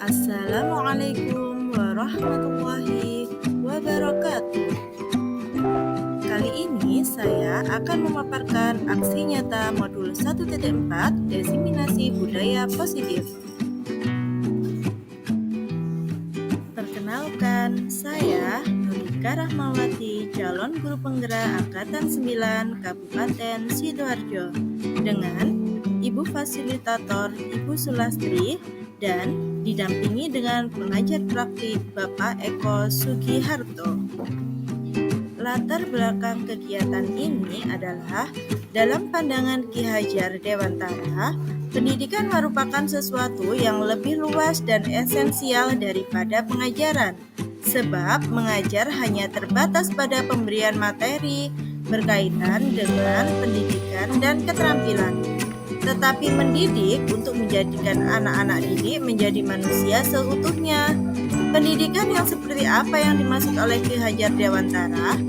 Assalamualaikum warahmatullahi wabarakatuh. Kali ini saya akan memaparkan aksi nyata modul 1.4 Diseminasi Budaya Positif. Perkenalkan, saya Nurika Rahmawati, calon guru penggerak Angkatan 9 Kabupaten Sidoarjo, dengan Ibu Fasilitator Ibu Sulastri dan didampingi dengan pengajar praktik Bapak Eko Sugiharto. Latar belakang kegiatan ini adalah dalam pandangan Ki Hajar Dewantara, pendidikan merupakan sesuatu yang lebih luas dan esensial daripada pengajaran, sebab mengajar hanya terbatas pada pemberian materi berkaitan dengan pendidikan dan keterampilan. Tetapi mendidik untuk menjadikan anak-anak didik menjadi manusia seutuhnya. Pendidikan yang seperti apa yang dimaksud oleh Ki Hajar Dewantara?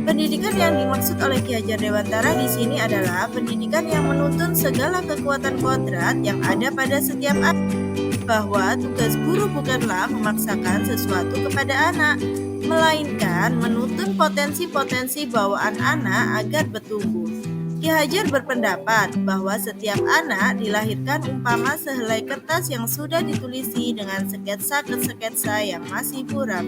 Pendidikan yang dimaksud oleh Ki Hajar Dewantara di sini adalah pendidikan yang menuntun segala kekuatan kodrat yang ada pada setiap anak, bahwa tugas guru bukanlah memaksakan sesuatu kepada anak, melainkan menuntun potensi-potensi bawaan anak agar bertumbuh. Ki Hajar berpendapat bahwa setiap anak dilahirkan umpama sehelai kertas yang sudah ditulisi dengan sketsa-sketsa yang masih buram.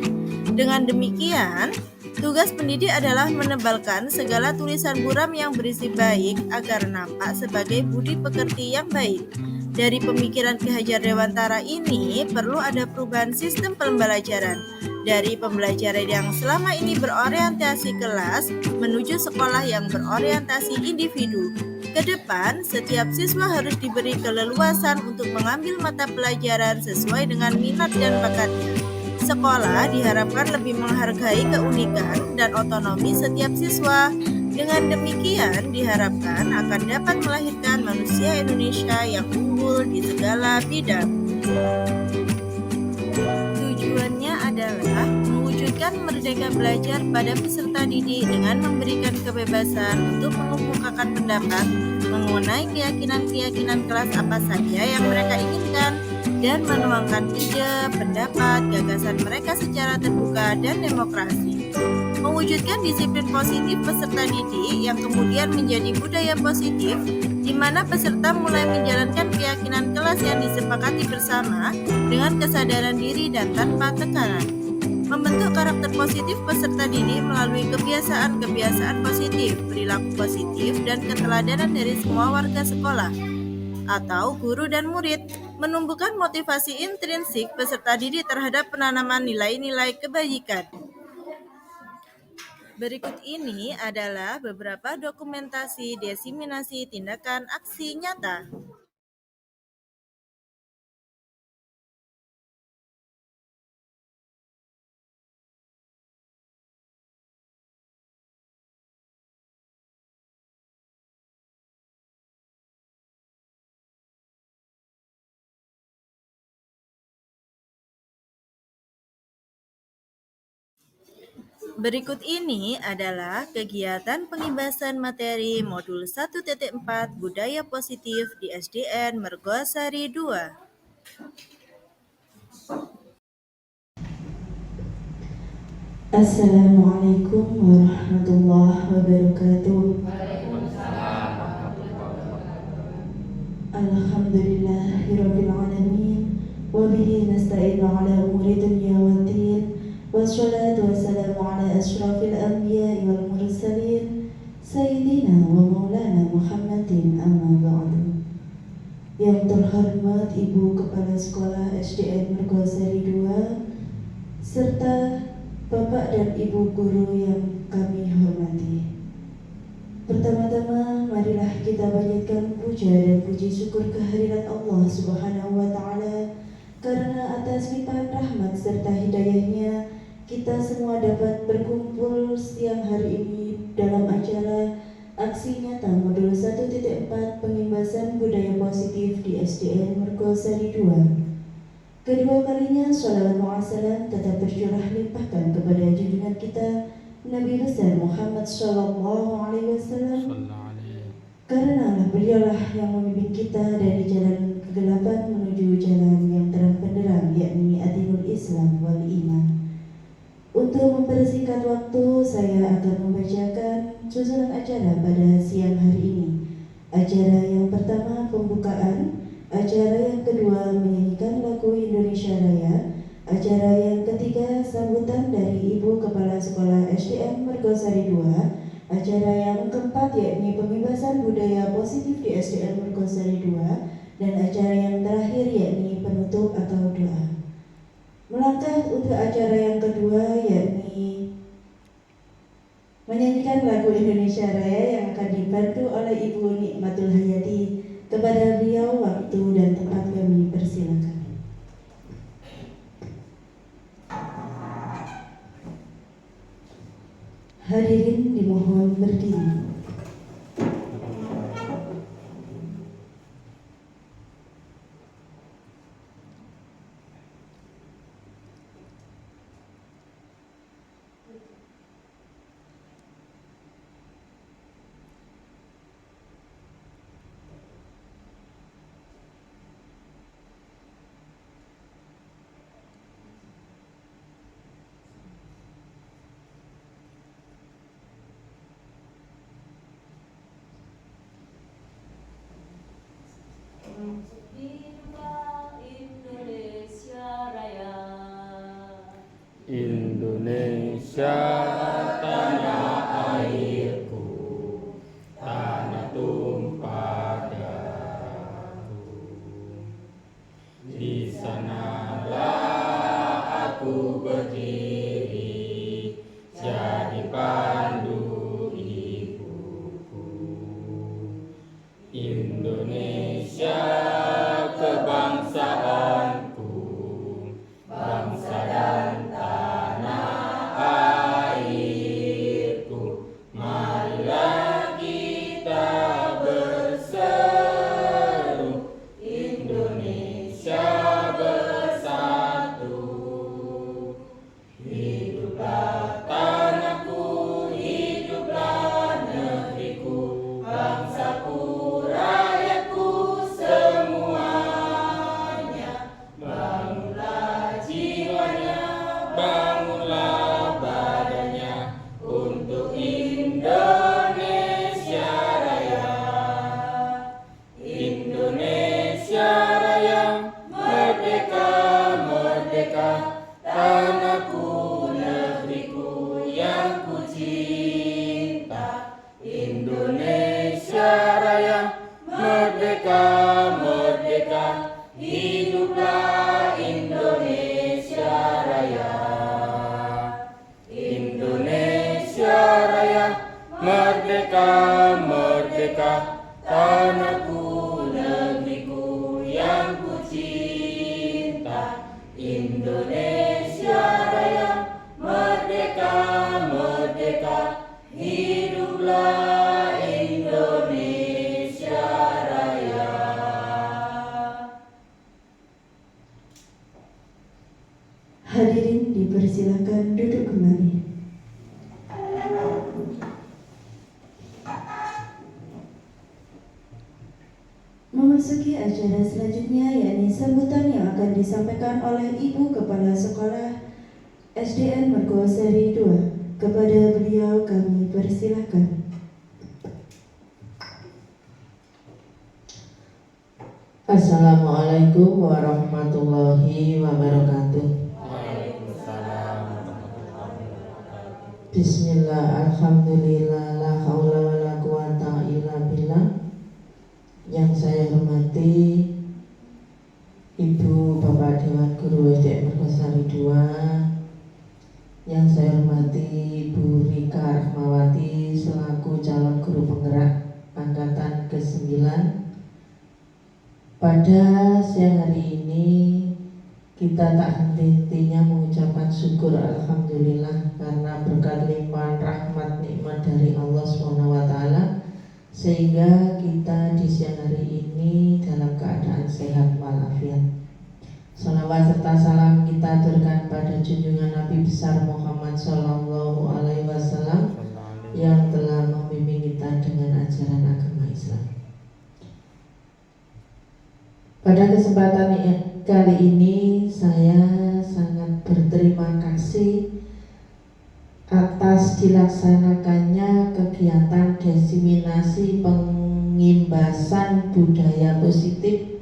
Dengan demikian, tugas pendidik adalah menebalkan segala tulisan buram yang berisi baik agar nampak sebagai budi pekerti yang baik. Dari pemikiran Ki Hajar Dewantara ini perlu ada perubahan sistem pembelajaran dari pembelajaran yang selama ini berorientasi kelas menuju sekolah yang berorientasi individu. Ke depan, setiap siswa harus diberi keleluasan untuk mengambil mata pelajaran sesuai dengan minat dan bakatnya. Sekolah diharapkan lebih menghargai keunikan dan otonomi setiap siswa. Dengan demikian, diharapkan akan dapat melahirkan manusia Indonesia yang unggul di segala bidang. Tujuannya adalah mewujudkan merdeka belajar pada peserta didik dengan memberikan kebebasan untuk mengemukakan pendapat mengenai keyakinan-keyakinan kelas apa saja yang mereka inginkan dan menuangkan ide, pendapat, gagasan mereka secara terbuka dan demokrasi. Mewujudkan disiplin positif peserta didik yang kemudian menjadi budaya positif, di mana peserta mulai menjalankan keyakinan kelas yang disepakati bersama dengan kesadaran diri dan tanpa tekanan. Membentuk karakter positif peserta didik melalui kebiasaan-kebiasaan positif, perilaku positif, dan keteladanan dari semua warga sekolah atau guru dan murid. Menumbuhkan motivasi intrinsik peserta didik terhadap penanaman nilai-nilai kebajikan. Berikut ini adalah beberapa dokumentasi diseminasi tindakan aksi nyata. Berikut ini adalah kegiatan pengibasan materi modul 1.4 Budaya Positif di SDN Mergosari 2. Assalamualaikum warahmatullahi wabarakatuh. Alhamdulillahirabbil alamin wa bihi nasta'inu ala umuri dunya waddin. Wassalatu wassalamu ala asyrafil anbiya'i wal mursalin sayyidina wa maulana Muhammadin amma ba'du. Yang terhormat Ibu Kepala Sekolah SDN Mergosari 2 serta Bapak dan Ibu guru yang kami hormati. Pertama-tama, marilah kita panjatkan puja dan puji syukur kehadirat Allah Subhanahu wa Ta'ala, karena atas limpahan rahmat serta hidayahnya kita semua dapat berkumpul siang hari ini dalam acara aksi nyata modul 1.4 Pengimbasan Budaya Positif di SDN Mergosari 2. Kedua kalinya sholawat mu'assalam tetap tercurah limpahkan kepada junjungan kita Nabi besar Muhammad Sallallahu Alaihi Wasallam, karena beliaulah yang membimbing kita dari jalan kegelapan menuju jalan yang terang benderang, susunan acara pada siang hari ini. Acara yang pertama pembukaan, acara yang kedua menyanyikan lagu Indonesia Raya, acara yang ketiga sambutan dari Ibu Kepala Sekolah SDN Mergosari II, acara yang keempat yakni pembebasan budaya positif di SDN Mergosari II, dan acara yang terakhir yakni penutup atau doa. Melangkah untuk acara yang kedua yakni menyanyikan lagu Indonesia Raya yang akan dibantu oleh Ibu Nikmatul Hayati. Kepada beliau waktu dan tempat kami persilakan. Hadirin dimohon berdiri. Indonesia tanah airku, tanah tumpah darahku. Di sanalah aku berdiri, jadi pandu ibuku. Indonesia kebangsaanku, bangsa dan airku, marilah kita berseru, Indonesia bersatu. Hiduplah tanahku, hiduplah negeriku, bangsaku, rakyatku semuanya. Bangunlah jiwanya, bangunlah badannya untuk Indonesia Raya. Indonesia Raya, merdeka, merdeka, tanahku, negeriku yang ku cinta. Indonesia Raya, merdeka, merdeka, hiduplah Indonesia Raya. Indonesia Raya, merdeka, merdeka, tanahku, negeriku yang ku cinta. Indonesia Raya, merdeka, merdeka, hiduplah Indonesia Raya. Hadirin dipersilakan duduk kembali. Memasuki acara selanjutnya yakni sambutan yang akan disampaikan oleh Ibu Kepala Sekolah SDN Mergosari II. Kepada beliau kami persilakan. Assalamualaikum warahmatullahi wabarakatuh. Bismillah, alhamdulillah, la haula wa la quwata illa billah. Yang saya hormati Ibu Bapak Dewan Guru SDN Mergosari II, yang saya hormati Ibu Rika Rahmawati selaku calon guru penggerak angkatan ke-9. Pada siang hari ini kita tak henti-hentinya mengucapkan syukur alhamdulillah karena berkat limpahan rahmat nikmat dari Allah SWT, sehingga kita di siang hari ini dalam keadaan sehat walafiat. Salawat serta salam kita aturkan pada junjungan Nabi besar Muhammad Sallallahu Alaihi Wasallam yang telah membimbing kita dengan ajaran agama Islam. Pada kesempatan kali ini saya sangat berterima kasih atas dilaksanakannya kegiatan diseminasi pengimbasan budaya positif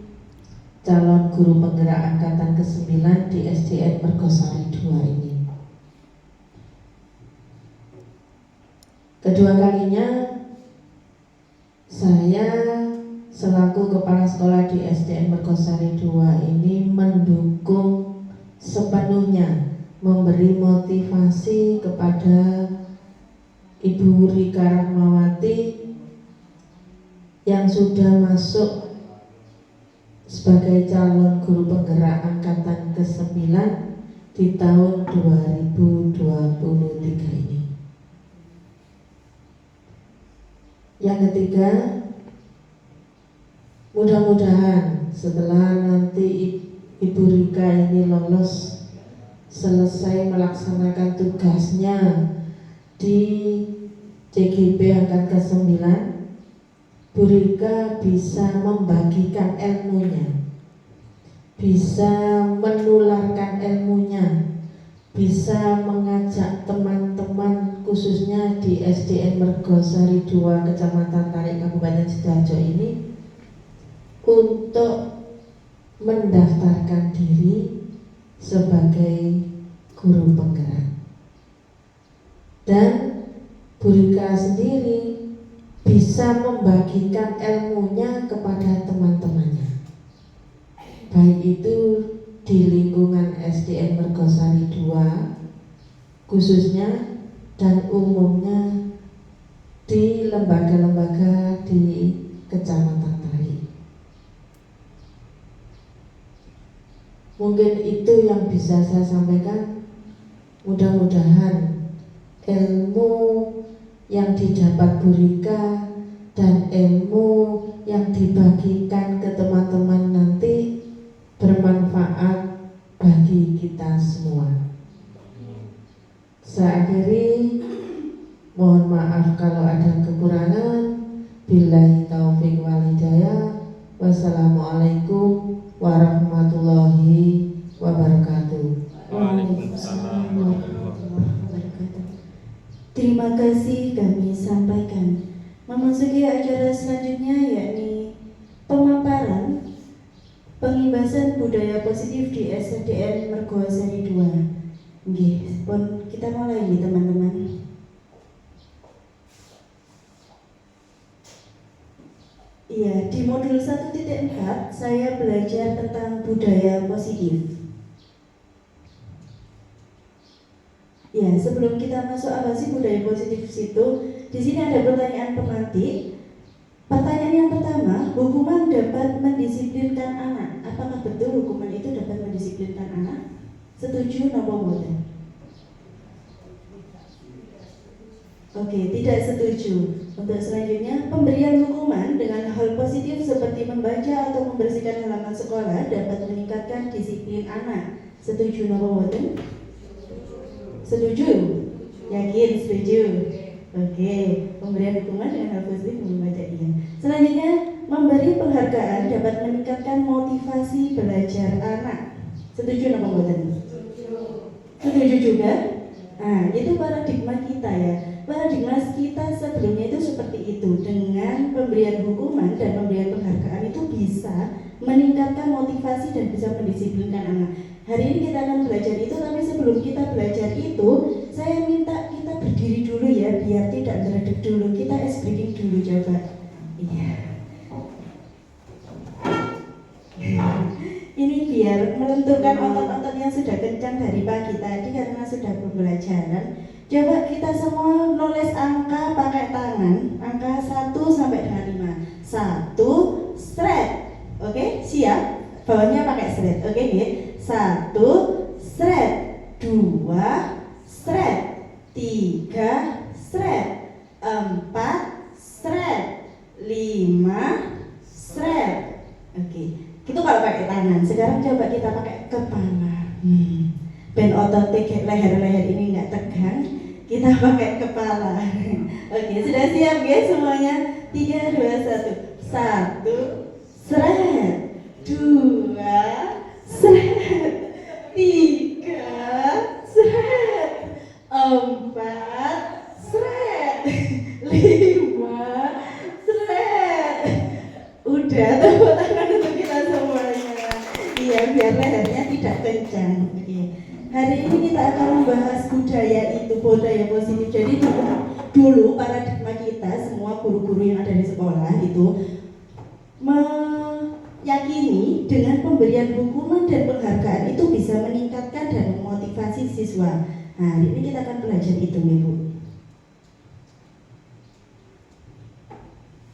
calon guru penggerak angkatan ke-9 di SDN Mergosari 2 ini. Kedua kalinya saya selaku kepala sekolah di SDN Mergosari 2 ini mendukung sepenuhnya, memberi motivasi kepada Ibu Rika Rahmawati yang sudah masuk sebagai calon guru penggerak angkatan ke-9 di tahun 2023 ini. Yang ketiga, mudah-mudahan setelah nanti Ibu Rika ini lolos, selesai melaksanakan tugasnya di CGP angkatan ke-9, Bu Rika bisa membagikan ilmunya, bisa menularkan ilmunya, bisa mengajak teman-teman khususnya di SDN Mergosari 2 Kecamatan Tarik Kabupaten Sidoarjo ini untuk mendaftarkan diri sebagai guru penggerak. Dan Bu Rika sendiri bisa membagikan ilmunya kepada teman-temannya, baik itu di lingkungan SDN Mergosari 2 khususnya dan umumnya di lembaga-lembaga di Kecamatan Tarik. Mungkin itu yang bisa saya sampaikan. Mudah-mudahan ilmu yang didapat Bu Rika dan ilmu yang dibagikan ke teman-teman nanti bermanfaat bagi kita semua. Saya akhiri, mohon maaf kalau ada kekurangan. Billahi taufiq wal hidayah. Wassalamualaikum warahmatullahi wabarakatuh. Waalaikumsalam warahmatullahi wabarakatuh. Terima kasih kami sampaikan. Memasuki acara selanjutnya yakni pemaparan pengimbasan budaya positif di SDN Mergosari 2. Nggih, pun kita mulai nih teman-teman. Iya, di modul 1.4 saya belajar tentang budaya positif. Ya, sebelum kita masuk apa sih budaya positif itu, di sini ada pertanyaan pemantik. Pertanyaan yang pertama, hukuman dapat mendisiplinkan anak. Apakah betul hukuman itu dapat mendisiplinkan anak? Setuju nopo mboten? Oke, tidak setuju. Untuk selanjutnya, pemberian hukuman dengan hal positif seperti membaca atau membersihkan halaman sekolah dapat meningkatkan disiplin anak. Setuju nopo mboten? Setuju? Yakin setuju? Oke, pemberian hukuman dengan hal positif membaca iya. Selanjutnya, memberi penghargaan dapat meningkatkan motivasi belajar anak. Setuju nopo mboten? Setuju juga? Nah, itu paradigma kita ya. Paradigma kita sebelumnya itu seperti itu. Dengan pemberian hukuman dan pemberian penghargaan itu bisa meningkatkan motivasi dan bisa mendisiplinkan anak. Hari ini kita akan belajar itu, tapi sebelum kita belajar itu, saya minta kita berdiri dulu ya, biar tidak meredek dulu. Kita ice breaking dulu, coba. Iya. Ini biar melenturkan otot-otot yang sudah kencang dari pagi tadi karena sudah pembelajaran. Coba kita semua nulis angka pakai tangan, angka 1 sampai dengan 5. 1, straight. Oke, siap? Bawahnya pakai straight. Oke, nggih. 1, straight. 2, straight. 3, straight. 4, straight. 5, straight. Oke. Itu kalau pakai tangan. Sekarang coba kita pakai kepala. Ben otot leher-leher ini nggak tegang, kita pakai kepala. Oke, sudah siap guys semuanya? 3, 2, 1. 1, seret. 2, seret. 3, seret. 4, ya, biar lehernya tidak kencang. Oke. Hari ini kita akan membahas budaya positif. Jadi dulu paradigma kita semua guru-guru yang ada di sekolah itu meyakini dengan pemberian hukuman dan penghargaan itu bisa meningkatkan dan memotivasi siswa. Nah, hari ini kita akan belajar itu, Ibu.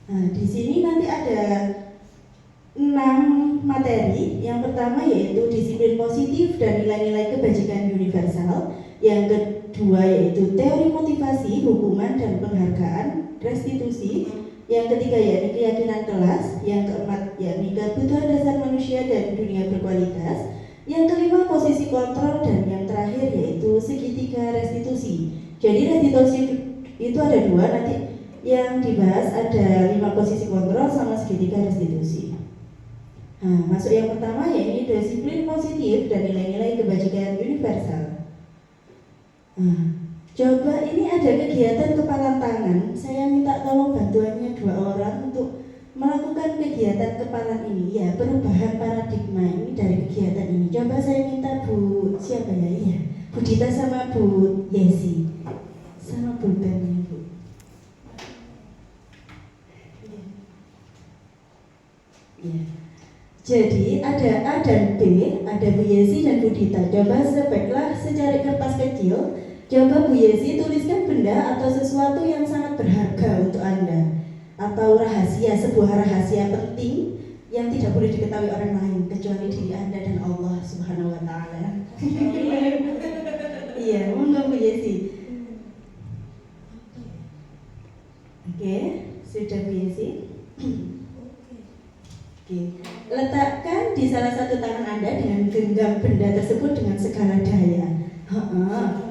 Nah, di sini nanti ada 6 materi. Yang pertama yaitu disiplin positif dan nilai-nilai kebajikan universal. Yang kedua yaitu teori motivasi, hukuman dan penghargaan, restitusi. Yang ketiga yakni keyakinan kelas. Yang keempat yakni kebutuhan dasar manusia dan dunia berkualitas. Yang kelima posisi kontrol, dan yang terakhir yaitu segitiga restitusi. Jadi restitusi itu ada 2, nanti yang dibahas ada 5 posisi kontrol sama segitiga restitusi. Nah, masuk yang pertama yaitu disiplin positif dan nilai-nilai kebajikan universal. Nah, coba ini ada kegiatan kepalan tangan. Saya minta tolong bantuannya 2 orang untuk melakukan kegiatan kepalan ini. Ya, perubahan paradigma ini dari kegiatan ini. Coba saya minta Bu siapa ya? Iya, Bu Dita sama Bu Yesi sama Bu Ben, Bu. Ya. Jadi ada A dan B, ada Bu Yesi dan Bu Dita. Coba sebaiklah secari kertas kecil. Coba Bu Yesi tuliskan benda atau sesuatu yang sangat berharga untuk Anda, atau rahasia, sebuah rahasia penting yang tidak boleh diketahui orang lain kecuali diri Anda dan Allah Subhanahu wa taala. Iya, monggo Bu Yesi. Oke, sudah Bu Yesi. Oke. Letakkan di salah satu tangan Anda dengan genggam benda tersebut dengan segala daya.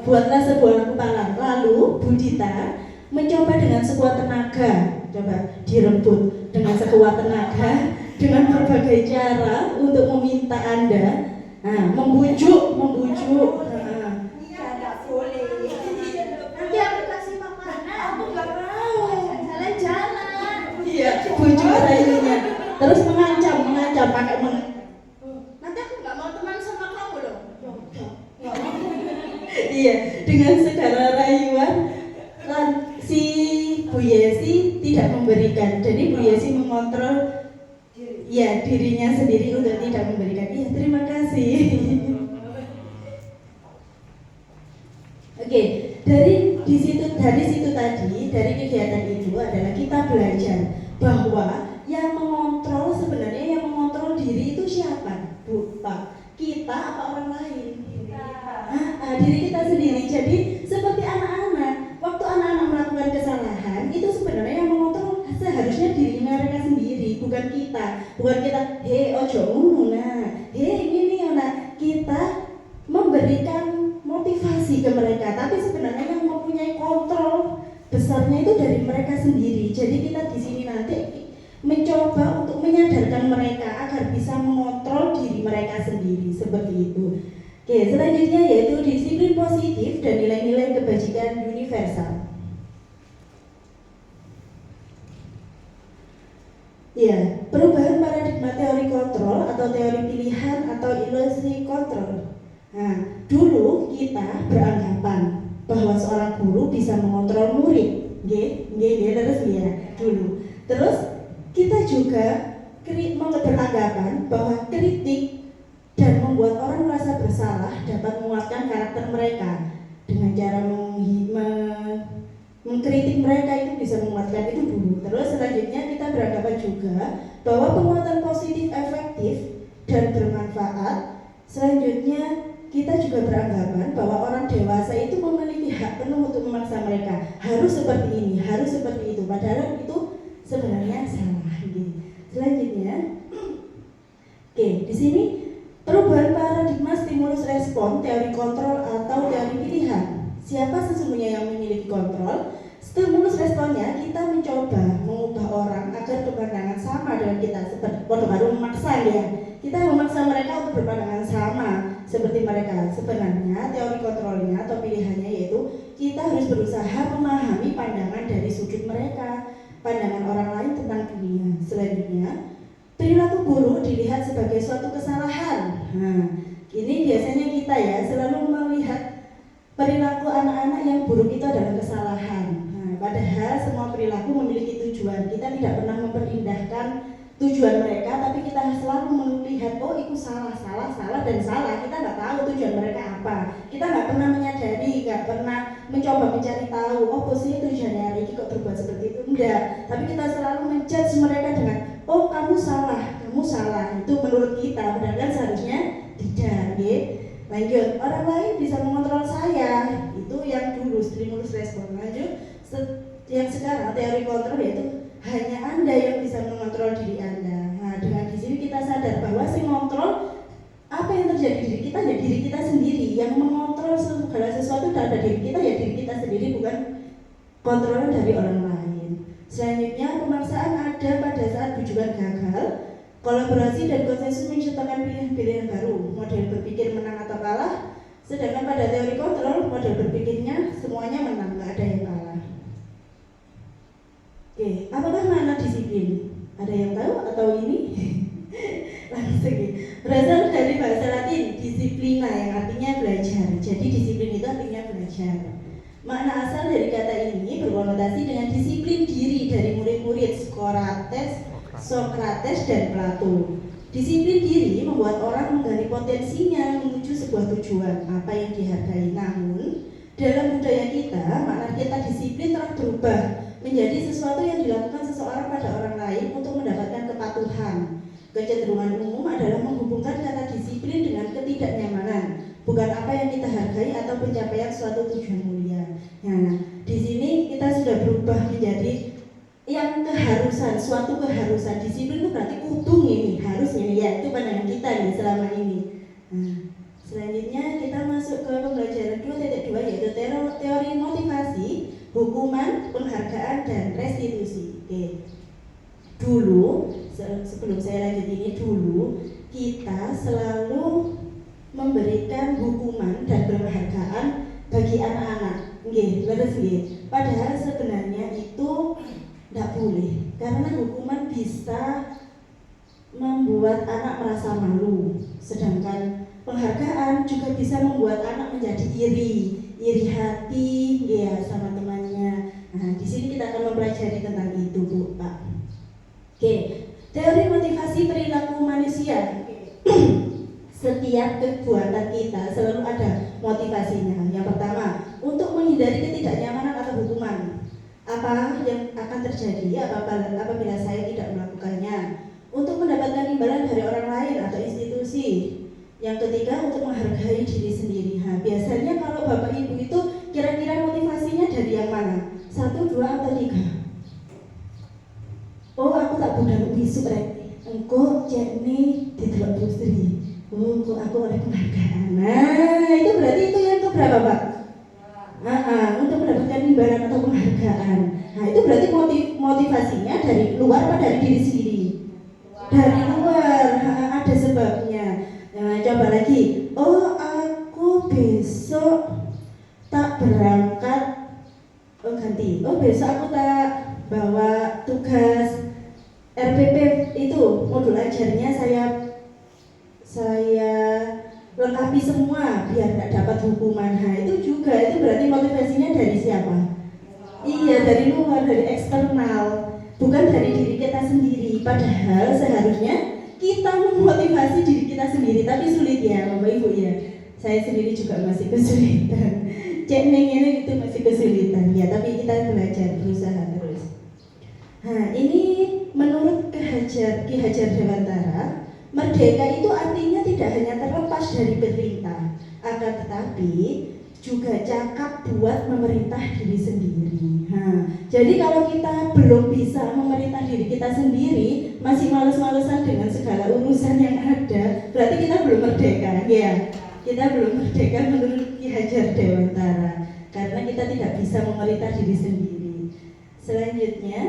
Buatlah sebuah kepalan. Lalu Bu Dita mencoba dengan sekuat tenaga. Coba dirembut dengan sekuat tenaga dengan berbagai cara untuk meminta Anda. Membujuk. Tidak boleh. Nanti aku kasih makanan. Aku nggak mau. Jalan-jalan. Iya, bujuk rayunya. Terus mengancam pakai nanti aku nggak mau teman sama kamu loh. Nggak mau. Iya, dengan segala rayuan si Bu Yesi tidak memberikan. Jadi Bu Yesi mengontrol ya dirinya sendiri untuk tidak memberikan. Iya, terima kasih. Oke, dari situ tadi, dari kegiatan itu adalah kita belajar bahwa yang mengontrol diri itu siapa? Bu, Pak, kita apa orang lain? Diri kita sendiri. Jadi seperti anak-anak, waktu anak-anak melakukan kesalahan itu sebenarnya yang mengontrol seharusnya diri mereka sendiri, bukan kita. Ojo ngono, ini anak kita memberikan motivasi ke mereka, tapi sebenarnya yang mempunyai kontrol besarnya itu dari mereka sendiri. Jadi kita di sini nanti mencoba untuk menyadarkan mereka agar bisa mengontrol diri mereka sendiri, seperti itu. Oke, selanjutnya yaitu disiplin positif dan nilai-nilai kebajikan universal. Ya, perubahan paradigma teori kontrol atau teori pilihan atau ilusi kontrol. Nah, dulu kita beranggapan bahwa seorang guru bisa mengontrol murid, terus ya dulu. Terus kita juga beranggapan bahwa kritik dan membuat orang merasa bersalah dapat menguatkan karakter mereka. Dengan cara mengkritik mereka itu bisa menguatkan itu dulu. Terus selanjutnya kita beranggapan juga bahwa penguatan positif efektif dan bermanfaat. Selanjutnya kita juga beranggapan bahwa orang dewasa itu memiliki hak penuh untuk memaksa mereka harus seperti ini, harus seperti itu, padahal itu sebenarnya salah. Selanjutnya, oke, di sini perubahan paradigma stimulus respon, teori kontrol atau teori pilihan. Siapa sesungguhnya yang memiliki kontrol? Stimulus responnya kita mencoba mengubah orang agar berpandangan sama dengan kita, seperti baru memaksa ya. Kita memaksa mereka untuk berpandangan sama seperti mereka. Sebenarnya teori kontrolnya atau pilihannya yaitu kita harus berusaha memahami pandangan dari sudut mereka, pandangan orang lain tentang dunia. Selanjutnya, perilaku buruk dilihat sebagai suatu kesalahan. Nah, ini biasanya kita ya selalu melihat perilaku anak-anak yang buruk itu adalah kesalahan. Nah, padahal semua perilaku memiliki tujuan. Kita tidak pernah memperindahkan tujuan mereka, tapi kita selalu melihat oh itu salah dan salah. Kita nggak tahu tujuan mereka apa. Kita nggak pernah menyadari, nggak pernah mencoba mencari tahu oh posisi tujuannya Riki kok berbuat seperti itu. Enggak, tapi kita selalu menjudge mereka dengan oh kamu salah. Itu menurut kita, padahal seharusnya tidak. Lanjut, orang lain bisa mengontrol saya. Itu yang dulu stimulus respon. Lanjut, yang sekarang teori kontrol yaitu hanya Anda yang bisa mengontrol diri Anda. Nah, dengan di sini kita sadar bahwa si mengontrol apa yang terjadi di diri kita ya diri kita sendiri. Yang mengontrol segala sesuatu pada diri kita ya diri kita sendiri, bukan kontrol dari orang lain. Selanjutnya, pemaksaan ada pada saat bujukan gagal. Kolaborasi dan konsensus menciptakan pilihan-pilihan baru, model berpikir menang atau kalah. Sedangkan pada teori kontrol, model berpikirnya semuanya menang, nggak ada yang kalah. Oke, apakah makna disiplin? Ada yang tahu atau ini? Langsung ya. Berasal dari bahasa Latin disiplina yang artinya belajar. Jadi disiplin itu artinya belajar. Makna asal dari kata ini berkonotasi dengan disiplin diri dari murid-murid Sokrates dan Plato. Disiplin diri membuat orang menggali potensinya menuju sebuah tujuan apa yang dihargai. Namun dalam budaya kita, makna kata disiplin telah berubah menjadi sesuatu yang dilakukan seseorang pada orang lain untuk mendapatkan kepatuhan. Kecenderungan umum adalah menghubungkan kata disiplin dengan ketidaknyamanan, bukan apa yang kita hargai atau pencapaian suatu tujuan mulia. Nah, di sini kita sudah berubah menjadi yang keharusan, suatu keharusan. Disiplin itu berarti kudu ini, harus ini ya, itu pandangan kita nih selama ini. Nah, selanjutnya kita masuk ke pembelajaran 2.2 yaitu teori motivasi, hukuman, penghargaan, dan restitusi. Oke. Dulu, sebelum saya lanjut ini dulu, kita selalu memberikan hukuman dan penghargaan bagi anak-anak. Nggih, leres nggih. Padahal sebenarnya itu tidak boleh, karena hukuman bisa membuat anak merasa malu, sedangkan penghargaan juga bisa membuat anak menjadi iri hati ya sama temannya. Nah, di sini kita akan mempelajari tentang itu, Bu, Pak. Oke, teori motivasi perilaku manusia. Setiap perbuatan kita selalu ada motivasinya. Yang pertama, untuk menghindari ketidaknyamanan atau hukuman. Apa yang akan terjadi apabila saya tidak melakukannya? Untuk mendapatkan imbalan dari orang lain atau institusi. Yang ketiga, untuk menghargai diri sendiri. Nah, biasanya kalau Bapak Ibu itu kira-kira motivasinya dari yang mana? 1, 2, atau 3? Oh, aku tak budal bisu rek. Engko jekne didelok industri. Oh, kok aku oleh penghargaan. Nah, itu berarti itu yang keberapa, Pak? Untuk mendapatkan imbalan atau penghargaan. Nah, itu berarti motivasinya dari luar atau dari diri sendiri? Dari luar, ada sebabnya. Nah, coba lagi. Oh, aku besok tak berangkat. Oh, ganti. Oh, besok aku tak bawa tugas RPP itu, modul ajarnya saya lengkapi semua biar nggak dapat hukuman. Nah, itu berarti motivasinya dari siapa? Iya, dari luar, dari eksternal, bukan dari diri kita sendiri. Padahal seharusnya kita memotivasi diri kita sendiri, tapi sulit ya, Bapak Ibu ya. Saya sendiri juga masih kesulitan. Cek ini itu masih kesulitan ya, tapi kita belajar, berusaha terus. Nah, ini menurut Ki Hajar Dewantara, merdeka itu artinya tidak hanya terlepas dari pemerintah, akan tetapi juga cakap buat memerintah diri sendiri. Nah, jadi kalau kita belum bisa memerintah diri kita sendiri, masih males-malesan dengan segala urusan yang ada, berarti kita belum merdeka, ya. Kita belum merdeka menurut Ki Hajar Dewantara, karena kita tidak bisa memerintah diri sendiri. Selanjutnya,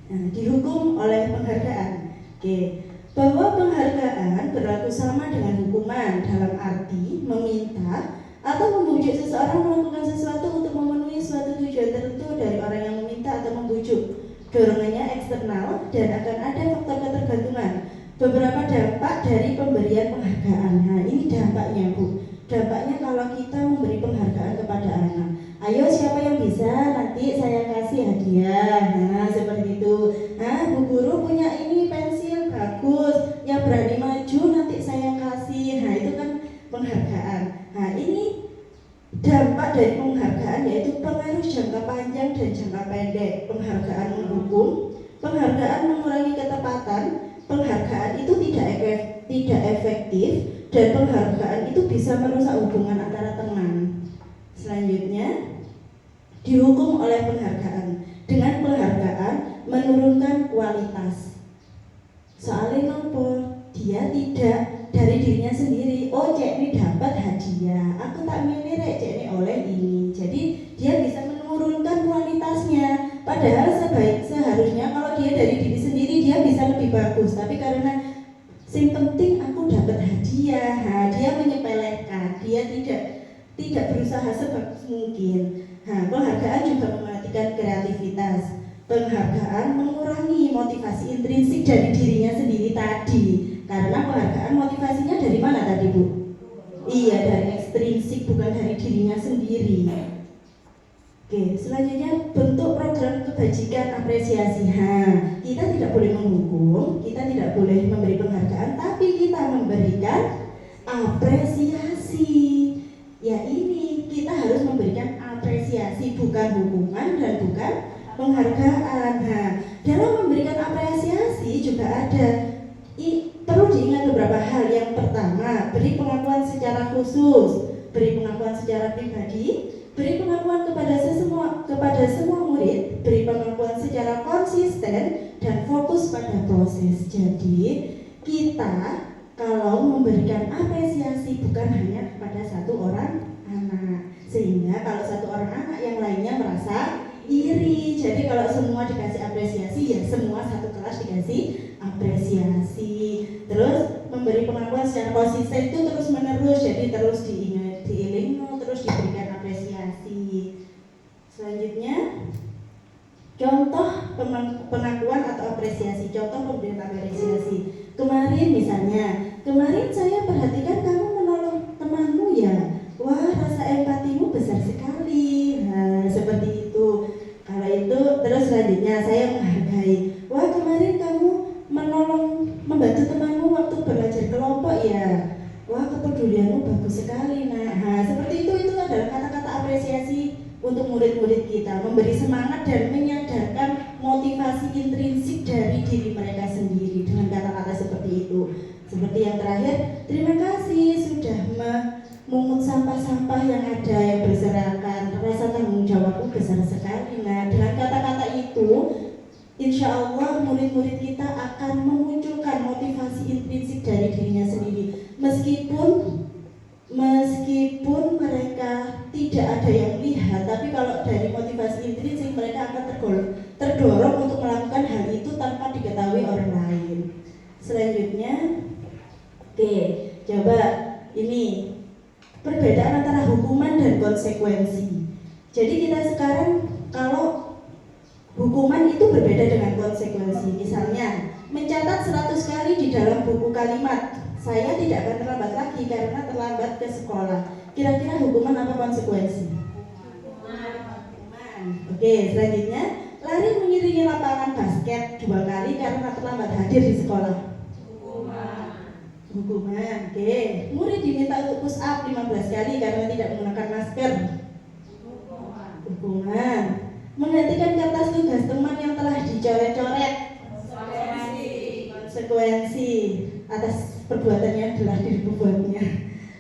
dihukum oleh penghargaan. Oke. Bahwa penghargaan berlaku sama dengan hukuman dalam arti meminta atau membujuk seseorang melakukan sesuatu untuk memenuhi suatu tujuan tertentu dari orang yang meminta atau membujuk. Dorongannya eksternal dan akan ada faktor ketergantungan. Beberapa dampak dari pemberian penghargaan penghargaan. Nah, ini dampaknya Bu. Dampaknya kalau kita memberi penghargaan kepada anak. Ayo siapa yang bisa, nanti saya kasih hadiah. Nah, seperti itu. Nah, Bu Guru punya ini pensil bagus, yang berani maju nanti saya kasih. Nah, itu kan penghargaan. Nah, ini dampak dari penghargaan yaitu pengaruh jangka panjang dan jangka pendek. Penghargaan mendukung, penghargaan mengurangi ketepatan, penghargaan itu tidak efektif, dan penghargaan itu bisa merusak hubungan antara teman. Selanjutnya, dihukum oleh penghargaan. Dengan penghargaan menurunkan kualitas. Soalnya nopo? Dia tidak dari dirinya sendiri. Oh, cek ini dapat hadiah, aku tak milih rek cek ini oleh ini. Jadi dia bisa menurunkan kualitasnya. Padahal seharusnya kalau dia dari diri sendiri dia bisa lebih bagus. Tapi karena yang penting aku dapat hadiah, nah, dia menyepelekan. Dia tidak berusaha sebagus mungkin. Nah, penghargaan juga mematikan kreativitas. Penghargaan mengurangi motivasi intrinsik dari dirinya sendiri tadi. Karena penghargaan motivasinya dari mana tadi Bu? Iya, dari ekstrinsik, bukan dari dirinya sendiri. Oke, selanjutnya bentuk program kebajikan apresiasi. Kita tidak boleh menghukum, kita tidak boleh memberi penghargaan, tapi kita memberikan apresiasi. Ya ini, kita harus memberikan apresiasi, bukan hukuman dan bukan penghargaan. Dalam memberikan apresiasi juga ada perlu diingat beberapa hal. Yang pertama, beri pengakuan secara khusus, beri pengakuan secara pribadi, beri pengakuan kepada semua murid, beri pengakuan secara konsisten dan fokus pada proses. Jadi kita kalau memberikan apresiasi bukan hanya kepada satu orang anak, sehingga kalau satu orang anak yang lainnya merasa iri. Jadi kalau semua dikasih apresiasi, ya semua satu kelas dikasih apresiasi. Terus memberi pengakuan secara konsisten itu terus menerus, jadi terus diingat, diiling, terus diberikan apresiasi. Selanjutnya, contoh pengakuan atau apresiasi. Contoh pemberian apresiasi. Kemarin misalnya, kemarin saya perhatikan kamu menolong temanmu ya. Wah, rasa empatimu besar sekali. Nah, seperti itu. Kalau itu, terus selanjutnya saya menghargai. Wah, kemarin kamu membantu temanmu waktu belajar kelompok ya. Wah, kepedulianmu bagus sekali. Nah, seperti itu adalah kata-kata apresiasi untuk murid-murid kita, memberi semangat dan menyadarkan motivasi intrinsik dari diri mereka sendiri dengan kata-kata seperti itu. Seperti yang terakhir, terima kasih sudah memungut sampah-sampah yang ada yang berserakan, rasa tanggung jawabku besar sekali. Nah, dengan kata-kata itu, insya Allah murid-murid kita akan memunculkan motivasi intrinsik dari dirinya sendiri. Meskipun mereka tidak ada yang lihat, tapi kalau dari motivasi intrinsik mereka akan terdorong untuk melakukan hal itu tanpa diketahui orang lain. Selanjutnya, coba ini perbedaan antara hukuman dan konsekuensi. Jadi kita sekarang kalau hukuman itu berbeda dengan konsekuensi. Misalnya, mencatat 100 kali di dalam buku kalimat, saya tidak akan terlambat lagi karena terlambat ke sekolah. Kira-kira hukuman apa konsekuensi? Hukuman. Oke, selanjutnya, lari mengiringi lapangan basket 2 kali karena terlambat hadir di sekolah. Hukuman. Oke, murid diminta untuk push up 15 kali karena tidak menggunakan masker. Hukuman. Menggantikan kertas tugas teman yang telah dicoret-coret. Konsekuensi atas perbuatannya adalah diperbuatnya.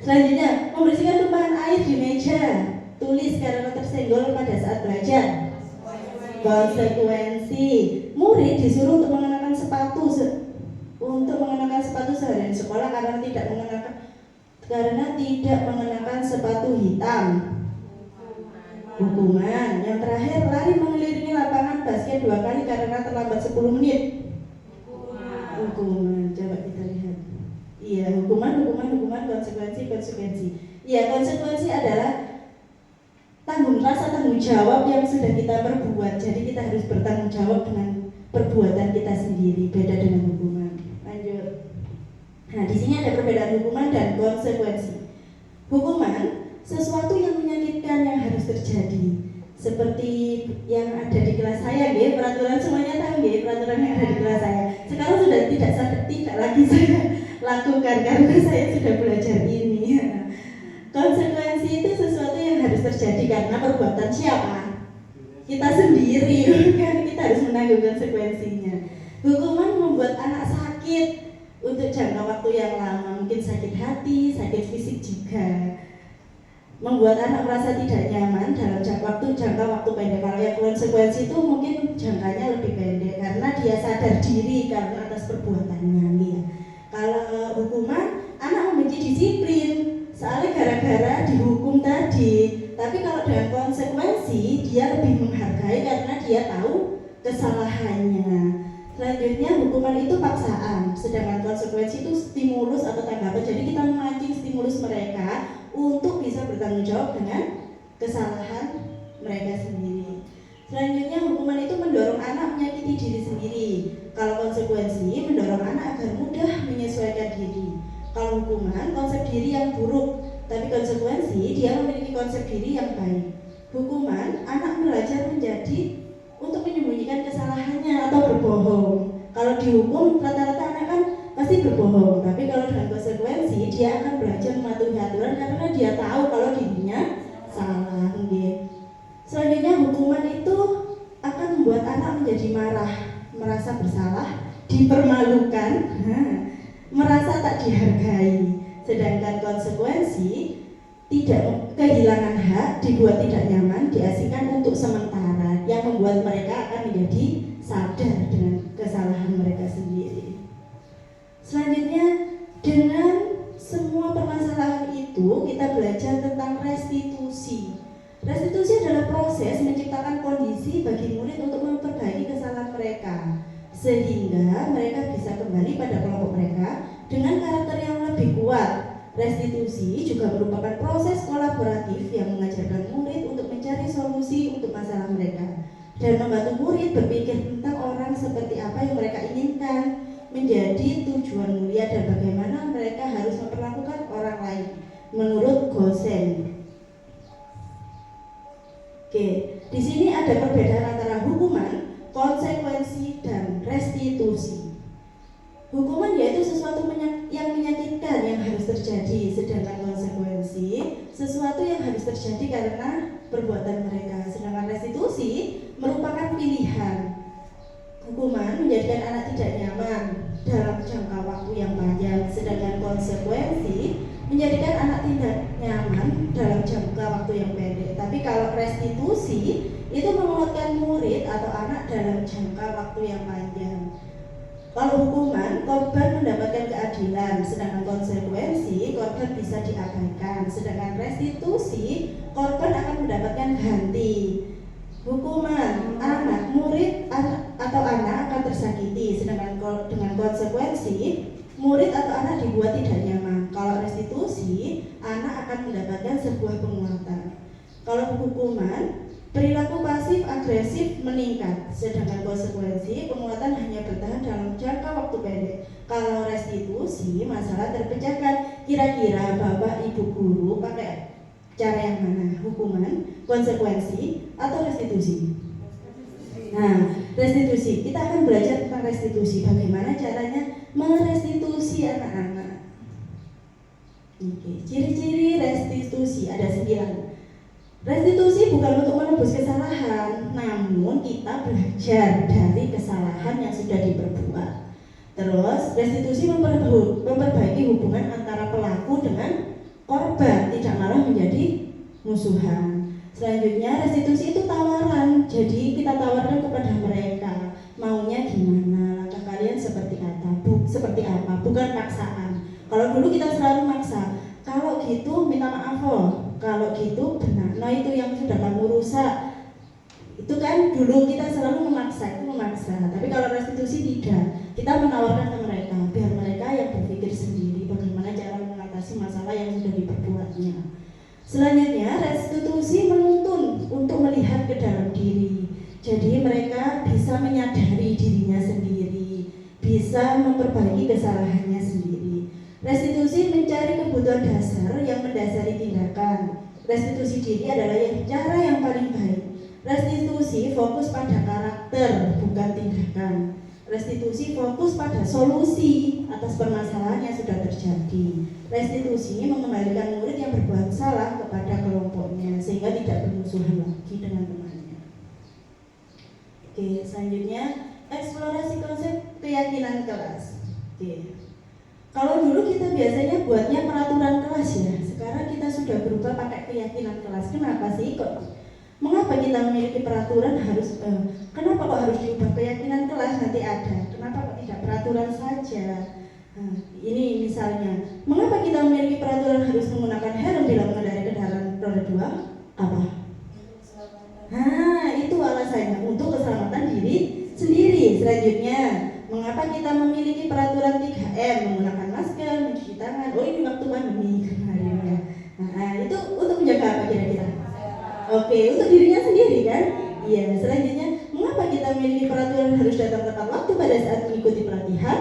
Selanjutnya, membersihkan tumpahan air di meja tulis karena tersenggol pada saat belajar. Konsekuensi, murid disuruh untuk mengenakan sepatu seharian di sekolah karena tidak mengenakan sepatu hitam. Hukuman. Yang terakhir, lari mengelilingi lapangan basket 2 kali karena terlambat 10 menit. Hukuman. Coba kita lihat. Iya, hukuman, konsekuensi. Iya, konsekuensi adalah rasa tanggung jawab yang sudah kita perbuat. Jadi kita harus bertanggung jawab dengan perbuatan kita sendiri, beda dengan hukuman. Lanjut. Nah, di sini ada perbedaan hukuman dan konsekuensi. Hukuman, sesuatu yang menyakitkan yang harus terjadi. Seperti yang ada di kelas saya, ya, peraturan semuanya tahu ya, peraturan yang ada di kelas saya. Sekarang sudah tidak lagi saya lakukan karena saya sudah belajar ini. Konsekuensi itu sesuatu yang harus terjadi karena perbuatan siapa? Kita sendiri, kan kita harus menanggung konsekuensinya. Hukuman membuat anak sakit untuk jangka waktu yang lama, mungkin sakit hati, sakit fisik juga. Membuat anak merasa tidak nyaman dalam jangka waktu pendek. Kalau yang konsekuensi itu mungkin jangkanya lebih pendek karena dia sadar diri karena atas perbuatannya. Ya. Kalau hukuman, anak membenci disiplin, soalnya gara-gara dihukum tadi. Tapi kalau dengan konsekuensi, dia lebih menghargai karena dia tahu kesalahannya. Selanjutnya, hukuman itu paksaan, sedangkan konsekuensi itu stimulus atau tanggapan. Jadi kita memancing stimulus mereka untuk bisa bertanggung jawab dengan kesalahan mereka sendiri. Selanjutnya, hukuman itu mendorong anak menyakiti diri sendiri. Kalau konsekuensi mendorong anak agar mudah menyesuaikan diri. Kalau hukuman, konsep diri yang buruk, tapi konsekuensi dia memiliki konsep diri yang baik. Hukuman, anak belajar menjadi untuk menyembunyikan kesalahannya atau berbohong. Kalau dihukum, rata-rata anak kan pasti berbohong. Tapi kalau dengan konsekuensi, dia akan belajar mematuhi aturan karena dia tahu kalau dirinya salah. Selanjutnya, hukuman itu akan membuat anak menjadi marah, merasa bersalah, dipermalukan, merasa tak dihargai. Sedangkan konsekuensi tidak kehilangan hak, dibuat tidak nyaman, diasingkan untuk sementara, yang membuat mereka akan menjadi sadar dengan kesalahan mereka sendiri. Selanjutnya, dengan semua permasalahan itu kita belajar tentang restitusi. Restitusi adalah proses menciptakan kondisi bagi murid untuk memperbaiki kesalahan mereka, sehingga mereka bisa kembali pada kelompok mereka dengan karakter yang lebih kuat. Restitusi juga merupakan proses kolaboratif yang mengajarkan murid untuk mencari solusi untuk masalah mereka dan membantu murid berpikir tentang orang seperti apa yang mereka inginkan menjadi tujuan mulia dan bagaimana mereka harus memperlakukan orang lain menurut Gosen. Oke, di sini ada perbedaan antara hukuman, konsekuensi, dan restitusi. Hukuman yaitu sesuatu yang menyakitkan yang harus terjadi, sedangkan konsekuensi sesuatu yang harus terjadi karena perbuatan mereka. Sedangkan restitusi merupakan pilihan. Hukuman menjadikan anak tidak nyaman dalam jangka waktu yang panjang, sedangkan konsekuensi menjadikan anak tidak nyaman dalam jangka waktu yang pendek. Tapi kalau restitusi itu menguatkan murid atau anak dalam jangka waktu yang panjang. Kalau hukuman, korban mendapatkan keadilan, sedangkan konsekuensi korban bisa diabaikan. Sedangkan restitusi, korban akan mendapatkan ganti. Hukuman, anak, murid atau anak akan tersakiti, sedangkan dengan konsekuensi, murid atau anak dibuat tidak nyaman. Kalau restitusi, anak akan mendapatkan sebuah penguatan. Kalau hukuman, perilaku pasif agresif meningkat, sedangkan konsekuensi penguatan hanya bertahan dalam jangka waktu pendek. Kalau restitusi, masalah terpecahkan. Kira-kira Bapak Ibu guru pakai cara yang mana? Hukuman, konsekuensi, atau restitusi? Nah, restitusi. Kita akan belajar tentang restitusi. Bagaimana caranya merestitusi anak-anak. Oke, ciri-ciri restitusi ada 9. Restitusi bukan untuk menebus kesalahan, namun kita belajar dari kesalahan yang sudah diperbuat. Terus, restitusi memperbaiki hubungan antara pelaku dengan korban, tidak malah menjadi musuhan. Selanjutnya, restitusi itu tawaran. Jadi kita tawarkan kepada mereka, maunya gimana, langkah kalian seperti apa, bukan paksaan. Kalau dulu kita selalu maksa, kalau gitu minta maaf loh, kalau gitu benar, no itu yang sudah kamu rusak. Itu kan dulu kita selalu memaksa. Tapi kalau restitusi tidak, kita menawarkan ke mereka, biar mereka yang berpikir sendiri bagaimana cara mengatasi masalah yang sudah diperbuatnya. Selanjutnya, restitusi menuntun untuk melihat ke dalam diri. Jadi mereka bisa menyadari dirinya sendiri, bisa memperbaiki kesalahannya sendiri. Restitusi mencari kebutuhan dasar yang mendasari tindakan. Restitusi diri adalah cara yang paling baik. Restitusi fokus pada karakter, bukan tindakan. Restitusi fokus pada solusi atas permasalahan yang sudah terjadi. Restitusi mengembalikan murid yang berbuat salah kepada kelompoknya sehingga tidak bermusuhan lagi dengan temannya. Oke, selanjutnya eksplorasi konsep keyakinan kelas. Oke. Kalau dulu kita biasanya buatnya peraturan kelas ya, sekarang kita sudah berubah pakai keyakinan kelas. Kenapa sih kok? Mengapa kita memiliki peraturan harus? Kenapa kok harus diubah keyakinan kelas nanti ada? Kenapa kok tidak peraturan saja? Ini misalnya, mengapa kita memiliki peraturan harus menggunakan helm bila mengendarai kendaraan roda 2? Apa? Itu alasannya untuk keselamatan diri sendiri. Selanjutnya, mengapa kita memiliki peraturan 3M, menggunakan masker, mencuci tangan? Oh, ini waktu pandemi kemarin ya. Itu untuk menjaga apa kira-kira? Oke, untuk dirinya sendiri kan? Iya. Selanjutnya, mengapa kita memiliki peraturan harus datang tepat waktu pada saat mengikuti pelatihan?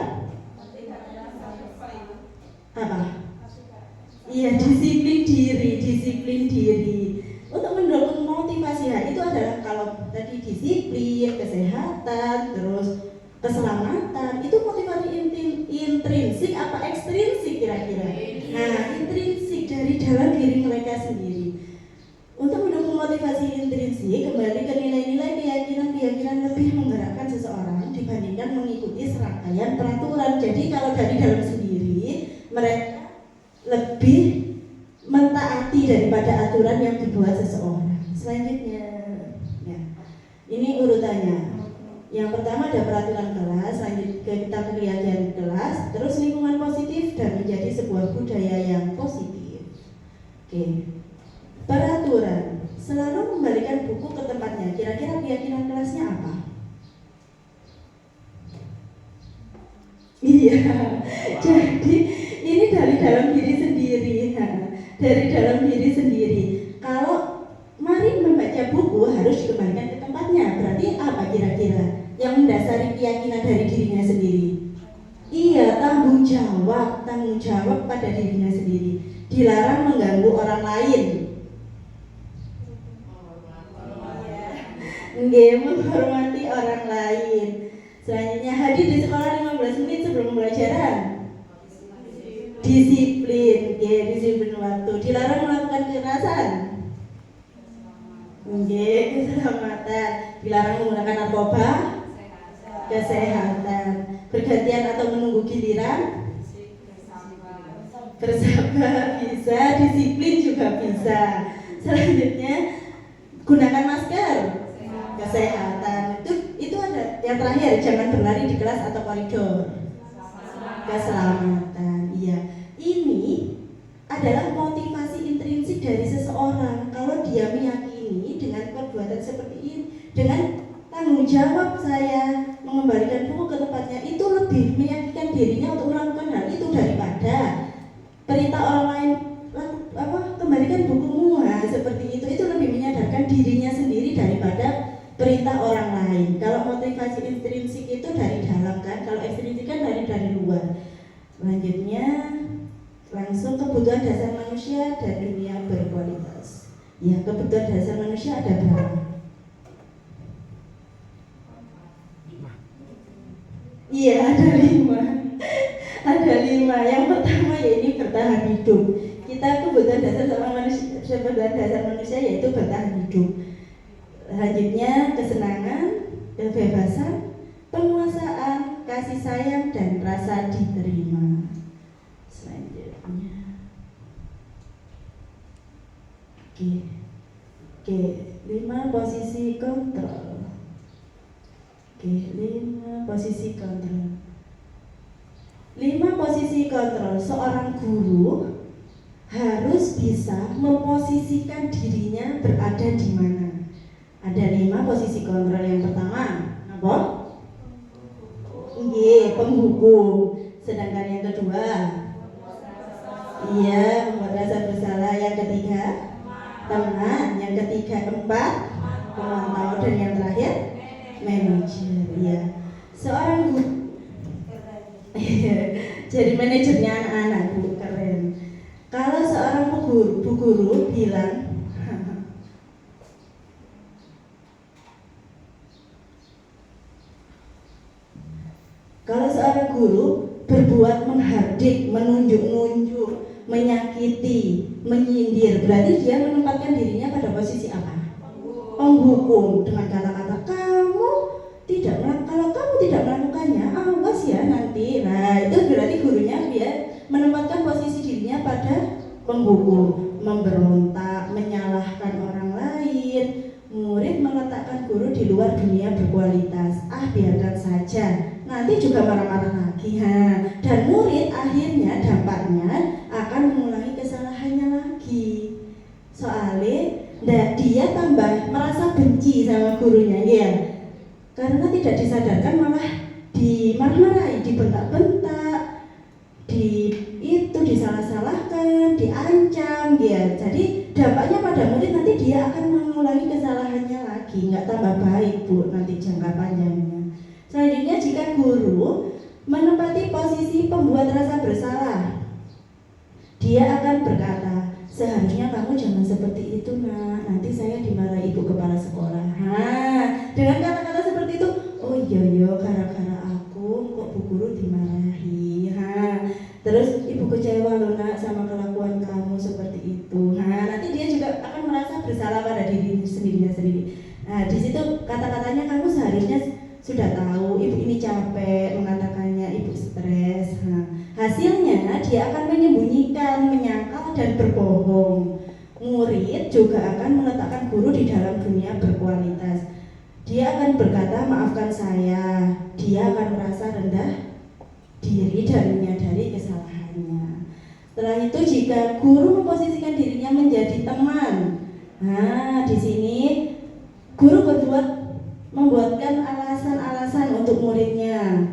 Apa? Iya, disiplin diri. Untuk mendukung motivasi itu adalah kalau tadi disiplin, kesehatan, terus keselamatan, itu motivasi intrinsik apa ekstrinsik kira-kira? Intrinsik dari dalam diri mereka sendiri. Untuk mendukung motivasi intrinsik, kembali ke nilai-nilai keyakinan lebih menggerakkan seseorang dibandingkan mengikuti serangkaian peraturan. Jadi kalau dari dalam sendiri, mereka lebih mentaati daripada aturan yang dibuat seseorang. Selanjutnya, ya, ini urutannya. Yang pertama ada peraturan kelas, lanjut kita ke keyakinan kelas, terus lingkungan positif dan menjadi sebuah budaya yang positif. Oke. Peraturan selalu mengembalikan buku ke tempatnya. Kira-kira keyakinan kelasnya apa? Iya. Jadi ini dari dalam diri sendiri. Dari dalam diri sendiri. Kalau mari membaca buku harus dikembalikan ke tempatnya. Berarti apa kira-kira yang mendasari keyakinan dari dirinya sendiri? Iya, tanggung jawab pada dirinya sendiri. Dilarang mengganggu orang lain. Menghormati orang lain. Selanjutnya, hadir di sekolah 15 menit sebelum pembelajaran. Disiplin, disiplin waktu. Dilarang melakukan kekerasan. Keselamatan. Dilarang menggunakan narkoba. Kesehatan. Bergantian atau menunggu giliran. Bersabar bisa, disiplin juga bisa. Selanjutnya, gunakan masker. Kesehatan. Itu ada. Yang terakhir, jangan berlari di kelas atau koridor. Keselamatan. Iya. Ini adalah motivasi intrinsik dari seseorang. Kalau dia meyakini dengan perbuatan seperti ini, dengan tanggung jawab saya mengembalikan buku ke tempatnya, itu lebih meyakinkan dirinya untuk melakukan hal itu daripada perintah orang lain, kembalikan bukumu. Seperti itu lebih menyadarkan dirinya sendiri daripada perintah orang lain. Kalau motivasi intrinsik itu dari dalam kan, kalau ekstrinsik kan dari luar. Selanjutnya langsung kebutuhan dasar manusia dan dunia berkualitas. Ya, kebutuhan dasar manusia ada berapa? Iya, ada 5. Ada 5. Yang pertama yaitu bertahan hidup. Kita kebutuhan dasar manusia yaitu bertahan hidup. Selanjutnya kesenangan, kebebasan, penguasaan, kasih sayang dan rasa diterima. Selanjutnya, oke, 5 posisi kontrol. 5 posisi kontrol. 5 posisi kontrol. Seorang guru harus bisa memposisikan dirinya berada di mana. Ada 5 posisi kontrol. Yang pertama, apa? Penghukum. Sedangkan yang kedua, membuat rasa bersalah. Yang ketiga, teman. Yang ketiga, 4, pemantau. Dan yang terakhir, manajer. Seorang guru jadi manajernya anak-anak. Kalau seorang bu guru bilang, kalau seorang guru berbuat menghardik, menunjuk-nunjuk, menyakiti, menyindir, berarti dia menempatkan dirinya pada posisi apa? Penghukum, dengan kata-kata kalau kamu tidak melakukannya, awas ya nanti. Nah, itu berarti gurunya dia menempatkan posisi dirinya pada penghukum, memberontak, menyalahkan orang lain. Murid meletakkan guru di luar dunia berkualitas. Biarkan saja, nanti juga marah-marah lagi. Dan murid akhirnya dampaknya akan mengulangi kesalahannya lagi. Soalnya dia tambah merasa benci sama gurunya, ya. Karena tidak disadarkan malah dimarah-marahi, dibentak-bentak, disalah-salahkan, diancam, ya. Jadi dampaknya pada murid nanti dia akan mengulangi kesalahannya lagi, nggak tambah baik, Bu, nanti jangka panjangnya. Selanjutnya, jika guru menempati posisi pembuat rasa bersalah, dia akan berkata, seharusnya kamu jangan seperti itu, nak. Nanti saya dimarahi ibu kepala sekolah. Dengan kata-kata seperti itu, oh iya, gara-gara aku kok bu guru dimarahi. Terus ibu kecewa loh, nak, sama kelakuan kamu seperti itu. Nanti dia juga akan merasa bersalah pada diri sendirinya sendiri. Di situ kata-katanya kamu seharusnya sudah tahu, ibu ini capek mengatakannya, ibu stres. Hasilnya dia akan menyembunyikan, menyangkal, dan berbohong. Murid juga akan meletakkan guru di dalam dunia berkualitas. Dia akan berkata, maafkan saya. Dia akan merasa rendah diri dan menyadari kesalahannya. Setelah itu, jika guru memposisikan dirinya menjadi teman, di sini guru membuatkan alasan-alasan untuk muridnya.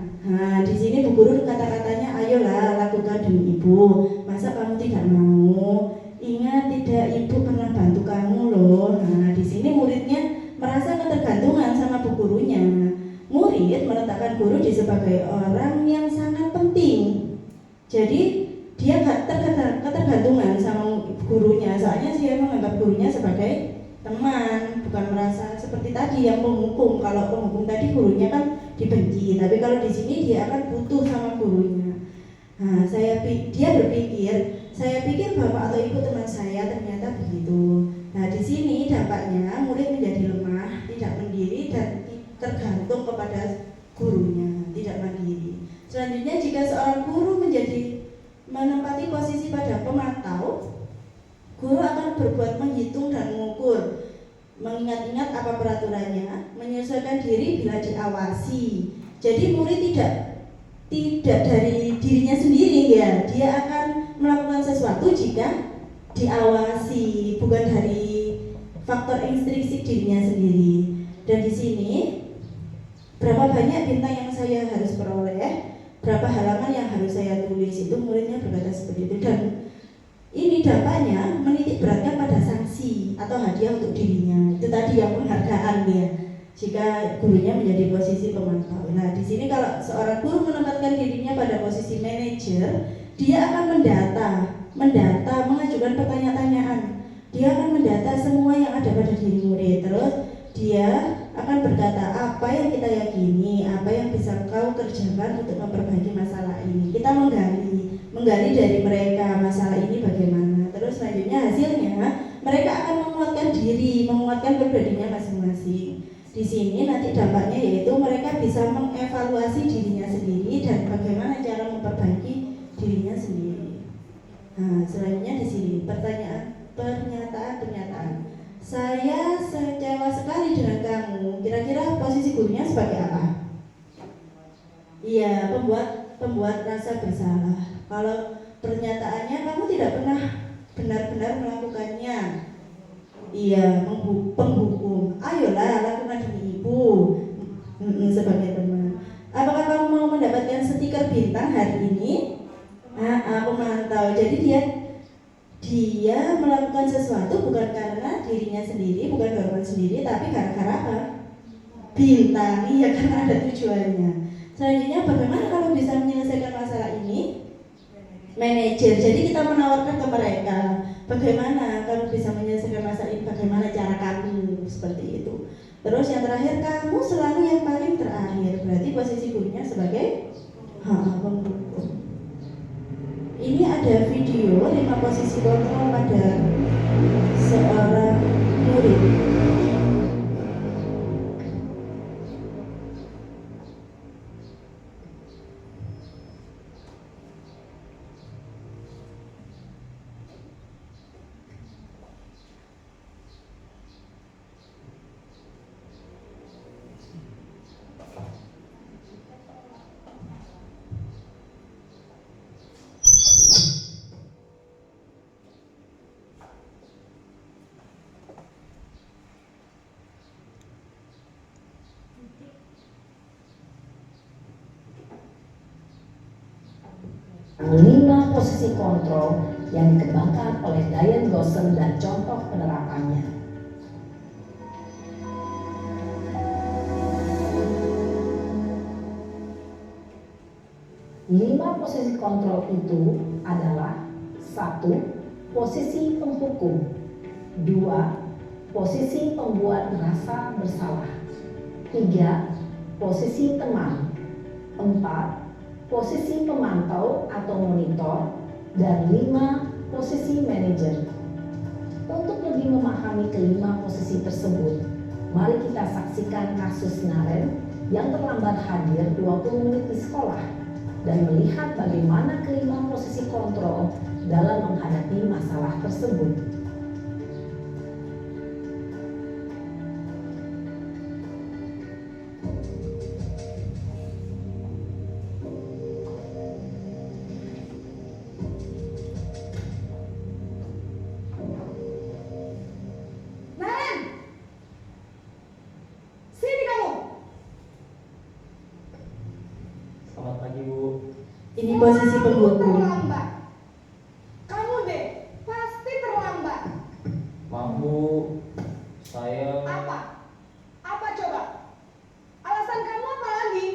Di sini bu guru kata-katanya, ayolah lakukan demi ibu. Masa kamu tidak mau? Ingat, tidak, ibu pernah bantu kamu loh. Di sini muridnya merasa ketergantungan sama bu gurunya. Murid meletakkan guru sebagai orang yang sangat penting. Jadi dia gak ketergantungan sama gurunya. Soalnya dia menganggap gurunya sebagai teman, bukan merasa seperti tadi yang penghukum. Kalau penghukum tadi gurunya kan dibenci, tapi kalau di sini dia akan butuh sama gurunya. Dia berpikir, saya pikir bapak atau ibu teman saya, ternyata begitu. Di sini dampaknya murid menjadi lemah, tidak mandiri, dan tergantung kepada gurunya, tidak mandiri. Selanjutnya, jika seorang guru menempati posisi pada pemantau, guru akan berbuat menghitung dan mengukur, mengingat-ingat apa peraturannya, menyesuaikan diri bila diawasi. Jadi murid tidak dari dirinya sendiri, ya. Dia akan melakukan sesuatu jika diawasi, bukan dari faktor intrinsik dirinya sendiri. Dan di sini berapa banyak bintang yang saya harus peroleh, berapa halaman yang harus saya tulis, itu muridnya berkata seperti itu. Dan ini dampaknya menitik beratkan pada sanksi atau hadiah untuk dirinya. Itu tadi yang penghargaan, ya. Jika gurunya menjadi posisi pemantau. Di sini kalau seorang guru menempatkan dirinya pada posisi manajer, dia akan mendata, mengajukan pertanyaan-pertanyaan. Dia akan mendata semua yang ada pada diri murid. Terus dia akan berkata, apa yang kita yakini, apa yang bisa kau kerjakan untuk memperbaiki masalah ini. Kita menggali dari mereka masalah ini bagaimana. Terus selanjutnya hasilnya mereka akan menguatkan diri, menguatkan kepribadiannya masing-masing. Di sini nanti dampaknya yaitu mereka bisa mengevaluasi dirinya sendiri dan bagaimana cara memperbaiki dirinya sendiri. Selanjutnya di sini pernyataan. Saya kecewa sekali dengan kamu. Kira-kira posisi gurunya sebagai apa? Iya, pembuat rasa bersalah. Kalau pernyataannya, kamu tidak pernah benar-benar melakukannya. Iya, penghukum. Ayolah lakukan demi ibu. Sebagai teman. Apakah kamu mau mendapatkan stiker bintang hari ini? Aku mantau. Jadi dia melakukan sesuatu bukan karena dirinya sendiri, bukan dorongan sendiri, tapi gara-gara apa? Bintang. Iya, karena ada tujuannya. Selanjutnya, bagaimana kalau bisa menyelesaikan masalah ini? manajer. Jadi kita menawarkan ke mereka, bagaimana kamu bisa menyelesaikan masalah ini, bagaimana cara kamu, seperti itu. Terus yang terakhir, kamu selalu yang paling terakhir. Berarti posisi gurunya sebagai penghukum. Ini ada video 5 posisi kontrol pada seorang murid. Lima posisi kontrol yang dikembangkan oleh Diane Gosson dan contoh penerapannya. Lima posisi kontrol itu adalah: 1. Posisi penghukum. 2. Posisi pembuat merasa bersalah. 3. Posisi teman. 4. Posisi pemantau atau monitor. Dan 5. Posisi manajer. Untuk lebih memahami kelima posisi tersebut, mari kita saksikan kasus Naren yang terlambat hadir 20 menit di sekolah dan melihat bagaimana kelima posisi kontrol dalam menghadapi masalah tersebut. Selamat pagi, Bu. Ini posisi penghukum. Terlambat. Kamu deh, pasti terlambat. Maaf, Bu. Saya Apa? Apa coba? Alasan kamu apa lagi?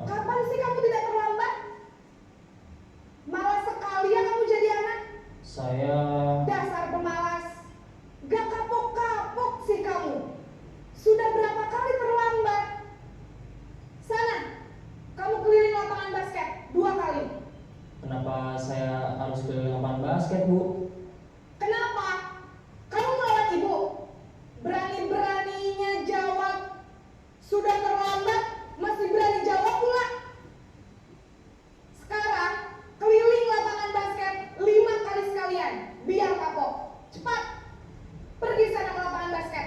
Kapan sih kamu tidak terlambat? Malas sekali ya kamu jadi anak. saya Dasar pemalas. Gak kapok-kapok sih kamu. Sudah berapa kali terlambat? Sana, kamu keliling lapangan basket 2 kali. kenapa saya harus keliling lapangan basket, Bu? Kenapa? Kamu melawan ibu? Berani-beraninya jawab. Sudah terlambat, masih berani jawab pula. Sekarang, keliling lapangan basket 5 kali sekalian. Biar kapok. Cepat. Pergi sana ke lapangan basket.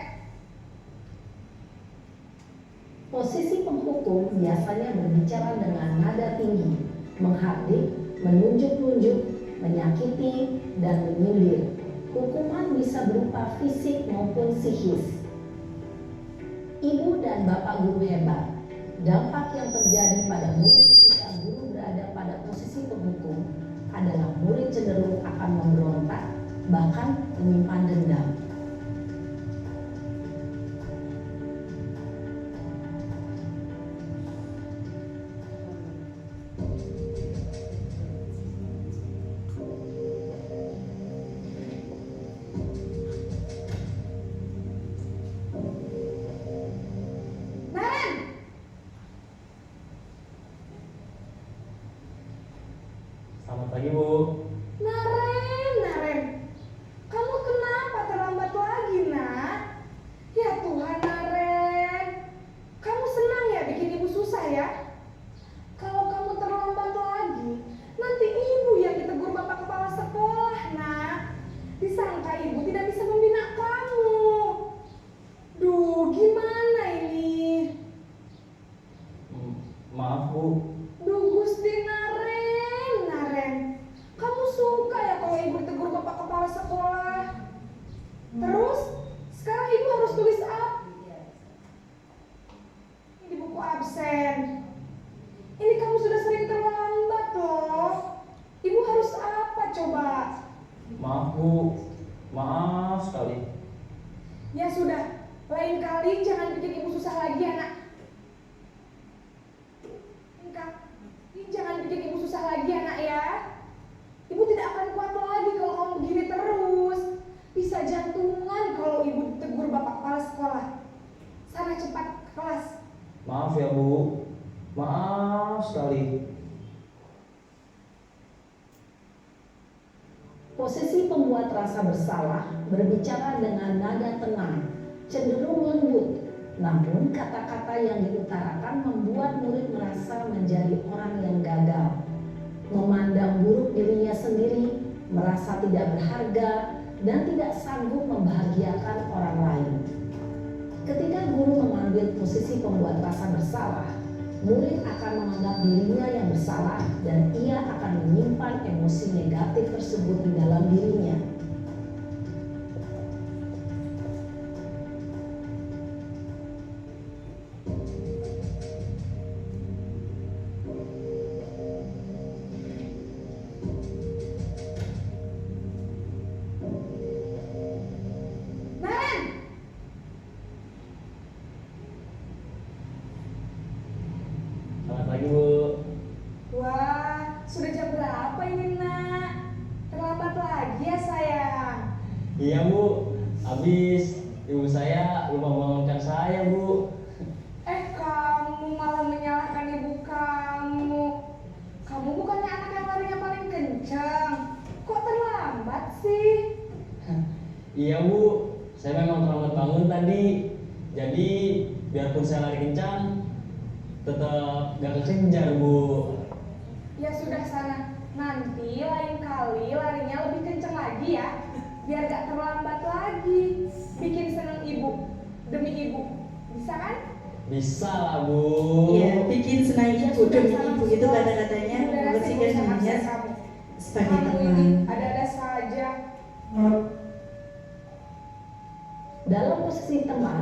Posisi penghukum biasanya berbicara dengan nada tinggi, menghardik, menunjuk-nunjuk, menyakiti, dan menyindir. Hukuman bisa berupa fisik maupun psikis. Ibu dan bapak guru hebat. Dampak yang terjadi pada murid ketika guru berada pada posisi penghukum adalah murid cenderung akan memberontak, bahkan menyimpan dendam. Naren! Selamat pagi, Bu. Naren. Kamu kenapa terlambat lagi, nak? Ya Tuhan, Naren. Kamu senang ya bikin ibu susah ya? Kalau kamu terlambat lagi, nanti ibu yang ditegur bapak kepala sekolah, nak. Disangka ibu tidak bisa membina kamu. Duh, gimana ini? Maaf, Bu. Duh, Gusti Naren. Kamu suka ya kalau ibu ditegur bapak kepala sekolah? Terus, sekarang ibu harus tulis apa? Ini di buku absen. Ini kamu sudah sering terlambat loh. Ibu harus apa coba? Maaf, Bu. Maaf sekali. Ya sudah, lain kali jangan bikin ibu susah lagi ya, nak. Ini jangan bikin ibu susah lagi ya, nak ya. pembuat rasa bersalah berbicara dengan nada tenang, cenderung lembut. Namun kata-kata yang diutarakan membuat murid merasa menjadi orang yang gagal, memandang buruk dirinya sendiri, merasa tidak berharga, dan tidak sanggup membahagiakan orang lain. Ketika guru mengambil posisi pembuat rasa bersalah, murid akan menganggap dirinya yang bersalah dan ia akan menyimpan emosi negatif tersebut di dalam dirinya. Naren, Selamat pagi Bu. wah, sudah jam berapa ini, Nak? Terlambat lagi ya, sayang. Iya Bu, habis ibu saya lupa membangunkan saya Bu. Kamu malah menyalahkan ibu kamu. Kamu bukannya anak yang larinya paling kencang. Kok terlambat sih? Iya Bu, saya memang terlambat bangun tadi. Jadi biarpun saya lari kencang, tetap gak kekejar Bu. Ya sudah sana. Nanti lain kali larinya lebih kencang lagi ya. Biar gak terlambat lagi. Bikin seneng ibu. Demi ibu. Bisa kan? Bisa lah Bu. Iya, bikin senang Ya ibu sudah, demi sana ibu masuk itu kelas. kata-katanya Ibu beresin membersihkan urusan dirinya absen kamu. sebagai Kamu teman. ini ada-ada saja. Dalam posisi teman,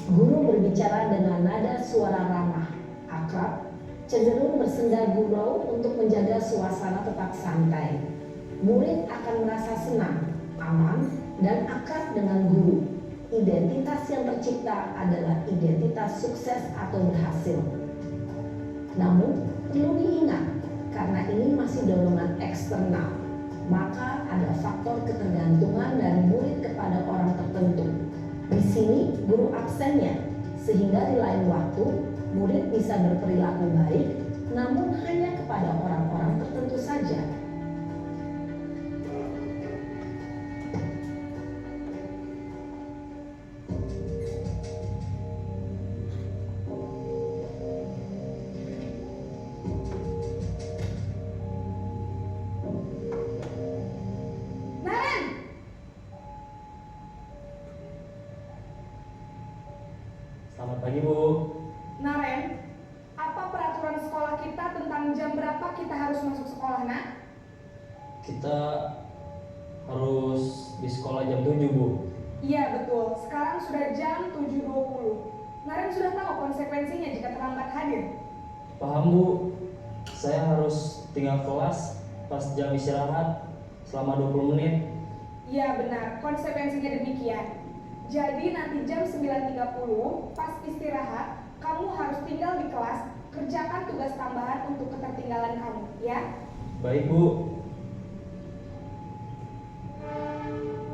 guru berbicara dengan nada suara ramah, akrab, cenderung bersenda gurau untuk menjaga suasana tetap santai. Murid akan merasa senang, aman, dan akrab dengan guru. Identitas yang tercipta adalah identitas sukses atau berhasil. Namun, perlu diingat, karena ini masih dorongan eksternal, maka ada faktor ketergantungan dari murid kepada orang tertentu. Di sini guru absennya, sehingga di lain waktu murid bisa berperilaku baik, namun hanya kepada orang-orang tertentu saja. Naren! Selamat pagi Bu. Naren, apa peraturan sekolah kita tentang jam berapa kita harus masuk sekolah, Nak? Kita harus di sekolah jam 7 Bu. Iya betul, sekarang sudah jam 7.20. Naren sudah tahu konsekuensinya jika terlambat hadir. Paham Bu, saya harus tinggal kelas pas jam istirahat selama 20 menit. Iya benar, konsekuensinya demikian. Jadi nanti jam 9.30 pas istirahat, kamu harus tinggal di kelas, kerjakan tugas tambahan untuk ketertinggalan kamu, ya? Baik Bu.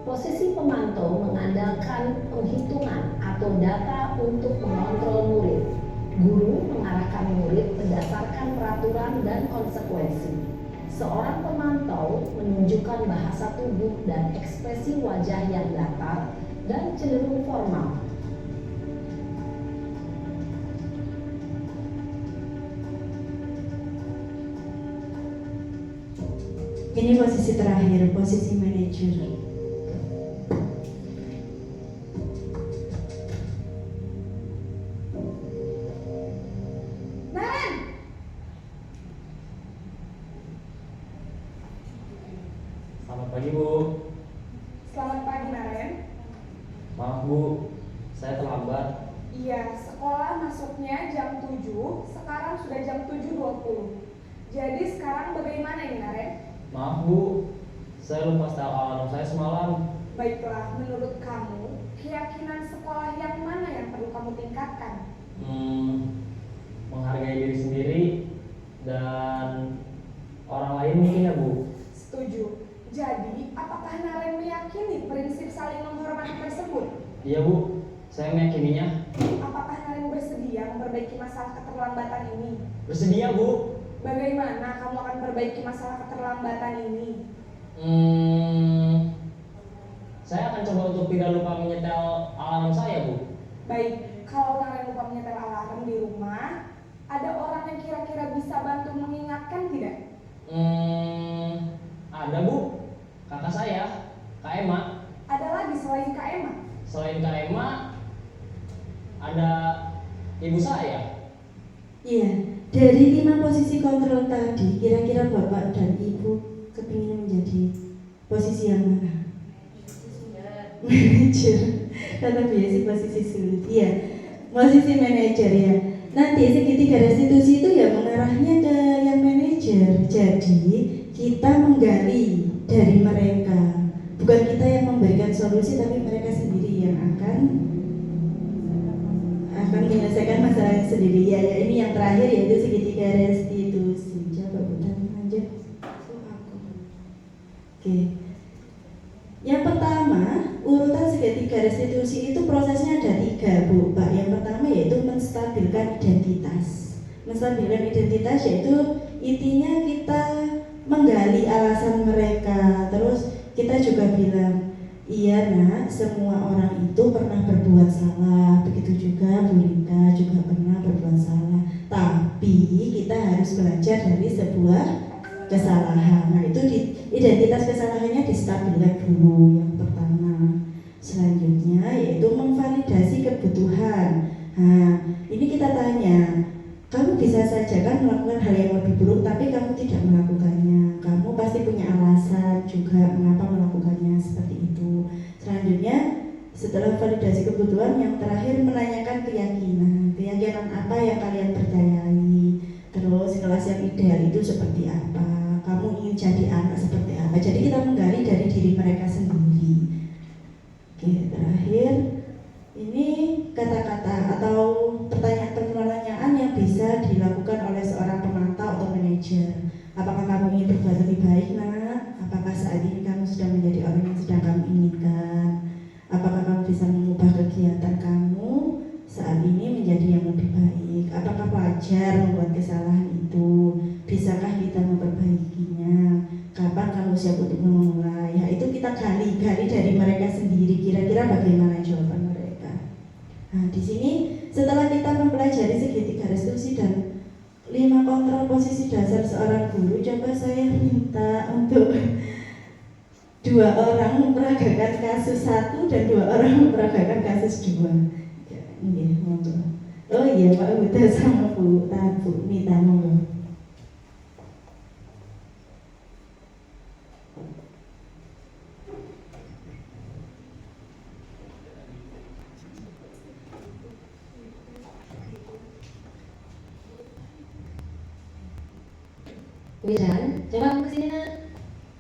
Posisi pemantau mengandalkan penghitungan atau data untuk mengontrol murid. Guru mengarahkan murid berdasarkan peraturan dan konsekuensi. Seorang pemantau menunjukkan bahasa tubuh dan ekspresi wajah yang datar dan cenderung formal. Ini posisi terakhir, posisi manajer. Naren! Selamat pagi Bu. Selamat pagi, Naren. Maaf Bu, saya terlambat. Iya, sekolah masuknya jam 7, sekarang sudah jam 7.20. Jadi sekarang bagaimana ini, Naren? Maaf Bu, saya lupa setel alarm saya semalam. Baiklah, menurut kamu, keyakinan sekolah yang mana yang perlu kamu tingkatkan? Menghargai diri sendiri dan orang lain mungkin ya Bu. Setuju. Jadi, apakah Naren meyakini prinsip saling menghormati tersebut? Iya Bu, saya meyakininya. Apakah Naren bersedia memperbaiki masalah keterlambatan ini? Bersedia Bu. Bagaimana kamu akan perbaiki masalah keterlambatan ini? untuk tidak lupa menyetel alarm saya, Bu. Baik, kalau Naren lupa menyetel alarm di rumah, ada orang yang kira-kira bisa bantu mengingatkan tidak? Ada, Bu. Kakak saya, Kak Emma. Ada lagi selain Kak Emma? Selain Kak Emma, ada ibu saya. Iya, dari 5 posisi kontrol tadi, kira-kira Bapak dan Ibu kepingin menjadi posisi yang mana? Manajer. Kata biasa posisi sulit. Iya, posisi manajer ya. Nanti segitiga restitusi itu ya mengarahnya ke yang manajer. Jadi kita menggali dari mereka. Bukan kita yang memberikan solusi, tapi mereka sendiri yang akan menyelesaikan masalahnya sendiri. Ya, ini yang terakhir yaitu segitiga restitusi. Coba putar lanjut. Oke. Yang pertama, urutan segitiga restitusi itu prosesnya ada 3, Bu, Pak. Yang pertama yaitu menstabilkan identitas. Menstabilkan identitas yaitu intinya kita menggali alasan mereka. Terus kita juga bilang, iya nak, semua orang itu pernah berbuat salah. Begitu juga Bu Rika juga pernah berbuat salah. Tapi kita harus belajar dari sebuah kesalahan. Nah itu identitas kesalahannya distabilkan dulu yang pertama. Selanjutnya yaitu memvalidasi kebutuhan. Nah ini kita tanya, kamu bisa saja kan melakukan hal yang lebih buruk tapi kamu tidak melakukannya. Kamu pasti punya alasan juga mengapa melakukannya seperti itu. Selanjutnya setelah validasi kebutuhan, yang terakhir menanyakan keyakinan. Keyakinan apa yang kalian percayai? Terus kelas yang ideal itu seperti apa? Kamu ingin jadi anak seperti apa? Jadi kita menggali dari diri mereka sendiri. Oke, terakhir ini kata-kata atau pertanyaan-pertanyaan yang bisa dilakukan oleh seorang pemantau atau manajer. Apakah kamu ingin berbuat lebih baik, nak? Apakah saat ini kamu sudah menjadi orang yang sedang kamu inginkan? Apakah kamu bisa mengubah kegiatan kamu saat ini menjadi yang lebih baik? Apakah wajar membuat kesalahan itu? Bisakah kita memperbaikinya? Kapan kamu siap untuk memulai? Ya itu kita gali dari mereka sendiri. Kira-kira bagaimana jawaban mereka? Nah di sini setelah kita mempelajari segitiga restitusi dan 5 kontrol posisi dasar seorang guru, coba saya minta untuk 2 orang memperagakan kasus 1 dan 2 orang memperagakan kasus 2. Ini monggo. Oh iya Pak Huda sama Bu Tabu, minta monggo. Wiran, coba kamu kesini nak.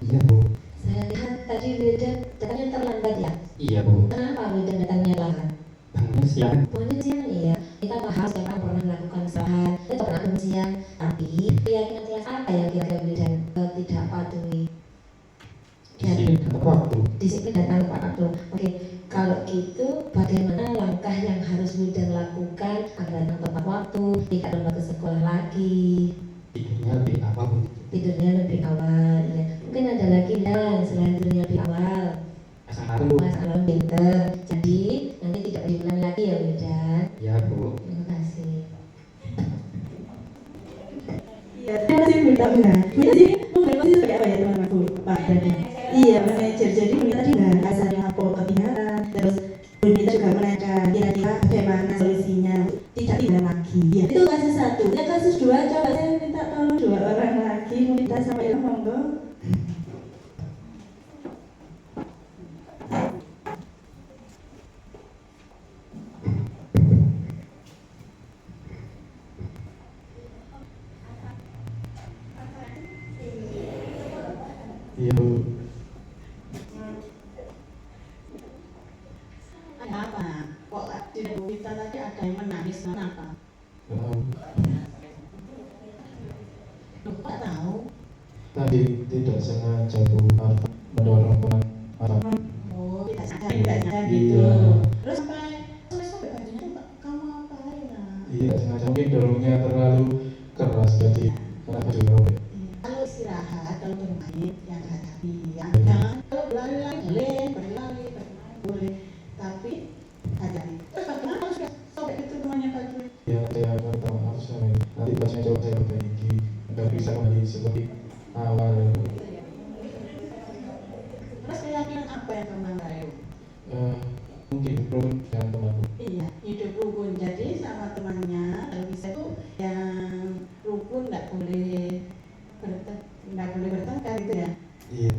Iya Bu. Saya lihat tadi Wiran datangnya terlambat ya. Iya Bu. Kenapa Wiran datangnya lambat? Bangunnya siang. Bangunnya siang iya. Kita paham setiap orang pernah melakukan kesalahan, kita pernah bangun siang. Tapi keyakinan kelas apa yang kira-kira Wiran tidak patuhi? Disiplin tepat waktu. Disiplin dan tepat waktu. Oke, kalau gitu bagaimana langkah yang harus Wiran lakukan agar tepat waktu, tidak lomba ke sekolah lagi? Tidurnya lebih awal Bu. Tidurnya lebih awal ya. Mungkin ada lagi dan selain tidurnya lebih awal. Pasang alarm Bu. Mas Alam pinter. Jadi nanti tidak diulang lagi ya Widan. Iya Bu. Terima kasih. Iya, terima kasih Bu Tabu. Jadi mungkin posisi sebagai apa ya teman-teman Bu Pak dan iya manajer. Jadi kita tadi bahas apa ketinggalan, terus kita juga menanyakan kira-kira bagaimana solusinya tidak lagi. Ya itu kasus 1. Ya kasus 2 coba saya minta tolong 2 orang lagi minta sama Ilham monggo. Iya Bu. Ada apa? Kok di Bu Rita tadi ada yang menangis, kenapa? Loh, tak tahu. Tadi tidak sengaja Bu Arfa mendorong Arfa. Oh, tidak sengaja gitu. Iya. Terus sampai bajunya tuh kamu apain lah? Tidak sengaja, mungkin dorongnya terlalu keras jadi kena baju robek. Kalau istirahat, kalau bermain, ya hadapi ya. Jangan kalau berlari-lari, berlari. boleh. Tapi hati-hati. Terus bagaimana kalau sudah sobek itu temannya baju? Ya saya minta maaf sama ini. Nanti pasnya coba saya perbaiki agar bisa kembali seperti awal. Terus keyakinan apa yang kamu rayu? Mungkin rukun dengan temanku. Iya, hidup rukun. Jadi sama temannya kalau bisa tuh yang rukun nggak boleh bertengkar gitu ya. Iya.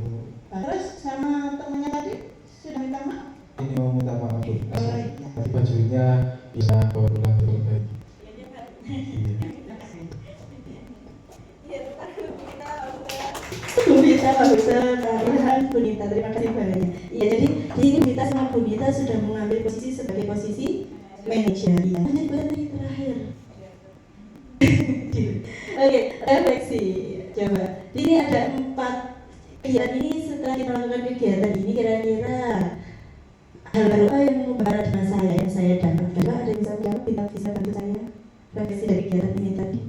Terus sama temannya tadi sudah minta maaf. Ini mau minta maaf Bu. Oh, iya. Nanti bajunya bisa bawa pulang diperbaiki. Iya. Bunita bagusan, Ilham Bunita, terima kasih banyak. Iya, jadi di sini Bunita sama Bunita sudah mengambil posisi sebagai posisi manajer. Iya. Lanjut berarti terakhir. Oke, refleksi. Coba. Di sini ada 4 kegiatan ini. Setelah kita lakukan kegiatan ini, kira-kira hal baru apa yang mengubah paradigma saya yang saya dapat? Coba ada yang bisa menjawab? Bisa bantu saya refleksi dari kegiatan ini tadi.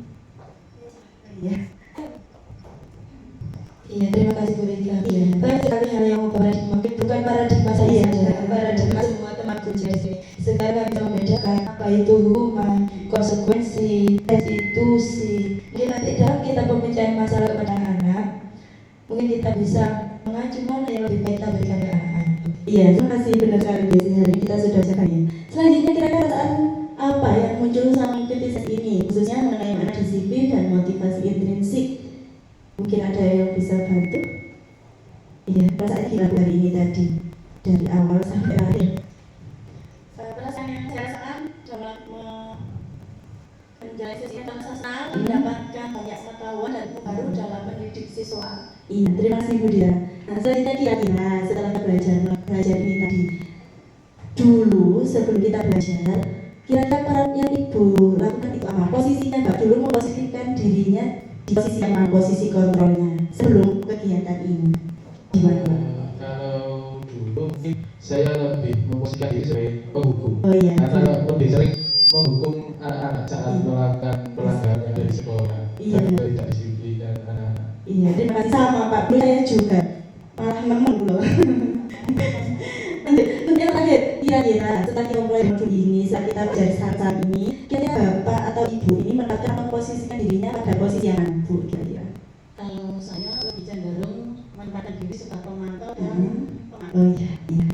Iya. Iya, terima kasih Bu Rika. Banyak sekali hal yang paradigma, bukan paradigma saya saja, paradigma semua temanku di sini. Sekarang kita membedakan apa itu hukuman, konsekuensi, restitusi. Mungkin nanti dalam kita pemecahan masalah kepada anak, mungkin kita bisa mengacu mana yang lebih baik kita berikan ke anak. Iya, terima kasih, benar sekali. Biasanya hari kita sudah sekali. Selanjutnya kira-kira perasaan apa yang muncul sama mengikuti sesi ini, khususnya mengenai makna disiplin dan motivasi intrinsik. Mungkin ada yang bisa bantu? Iya, perasaan gimana hari ini tadi dari awal sampai akhir? Perasaan yang saya rasakan dalam menjalani sesi senang mendapatkan banyak pengetahuan dan ilmu baru dalam mendidik siswa. Iya, terima kasih Bu Dira. Nah, selanjutnya kira-kira setelah kita belajar ini tadi, dulu sebelum kita belajar, kira-kira peran yang Ibu lakukan itu apa? Posisinya Mbak dulu memposisikan dirinya di posisi yang posisi kontrolnya sebelum kegiatan ini. Gimana? Kalau dulu mungkin saya lebih memposisikan diri sebagai penghukum. Oh iya. Karena lebih sering menghukum anak-anak saat melakukan pelanggaran yang ada di sekolah. Iya. Dan tidak disiplin dan anak-anak. Iya, terima kasih sama Pak. Dulu saya juga malah nemen loh. Untuk yang terakhir, kira-kira setelah kita mulai modul ini, setelah kita belajar saat ini, kira-kira Bapak atau Ibu ini menetapkan memposisikan dirinya pada posisi yang mana, Bu? Kira-kira? Kalau saya lebih cenderung menempatkan diri sebagai pemantau dan Oh iya, iya,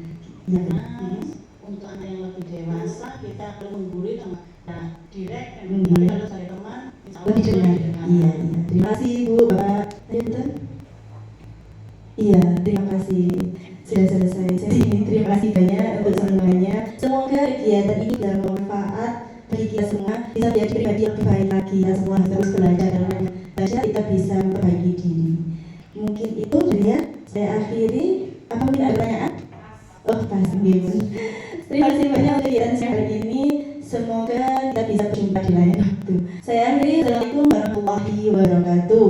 iya. karena untuk anak yang lebih dewasa kita perlu menggurui teman. Nah, direct dan Iya. kalau dari teman, insya Allah Lebih dengar. didengar. Iya, iya. Terima kasih Bu, Bapak. Ayo, betul? Iya, terima kasih. Sudah selesai sesi ini. Terima kasih banyak untuk semuanya. Semoga kegiatan ini bermanfaat bagi kita semua, bisa menjadi pribadi yang lebih baik lagi. Kita semua terus belajar dan belajar kita bisa memperbaiki diri. Mungkin itu dia. Saya akhiri. Apa mungkin ada pertanyaan? Oh, pasti. Terima kasih banyak untuk kegiatan saya hari ini. Semoga kita bisa berjumpa di lain waktu. Saya akhiri. Assalamualaikum warahmatullahi wabarakatuh.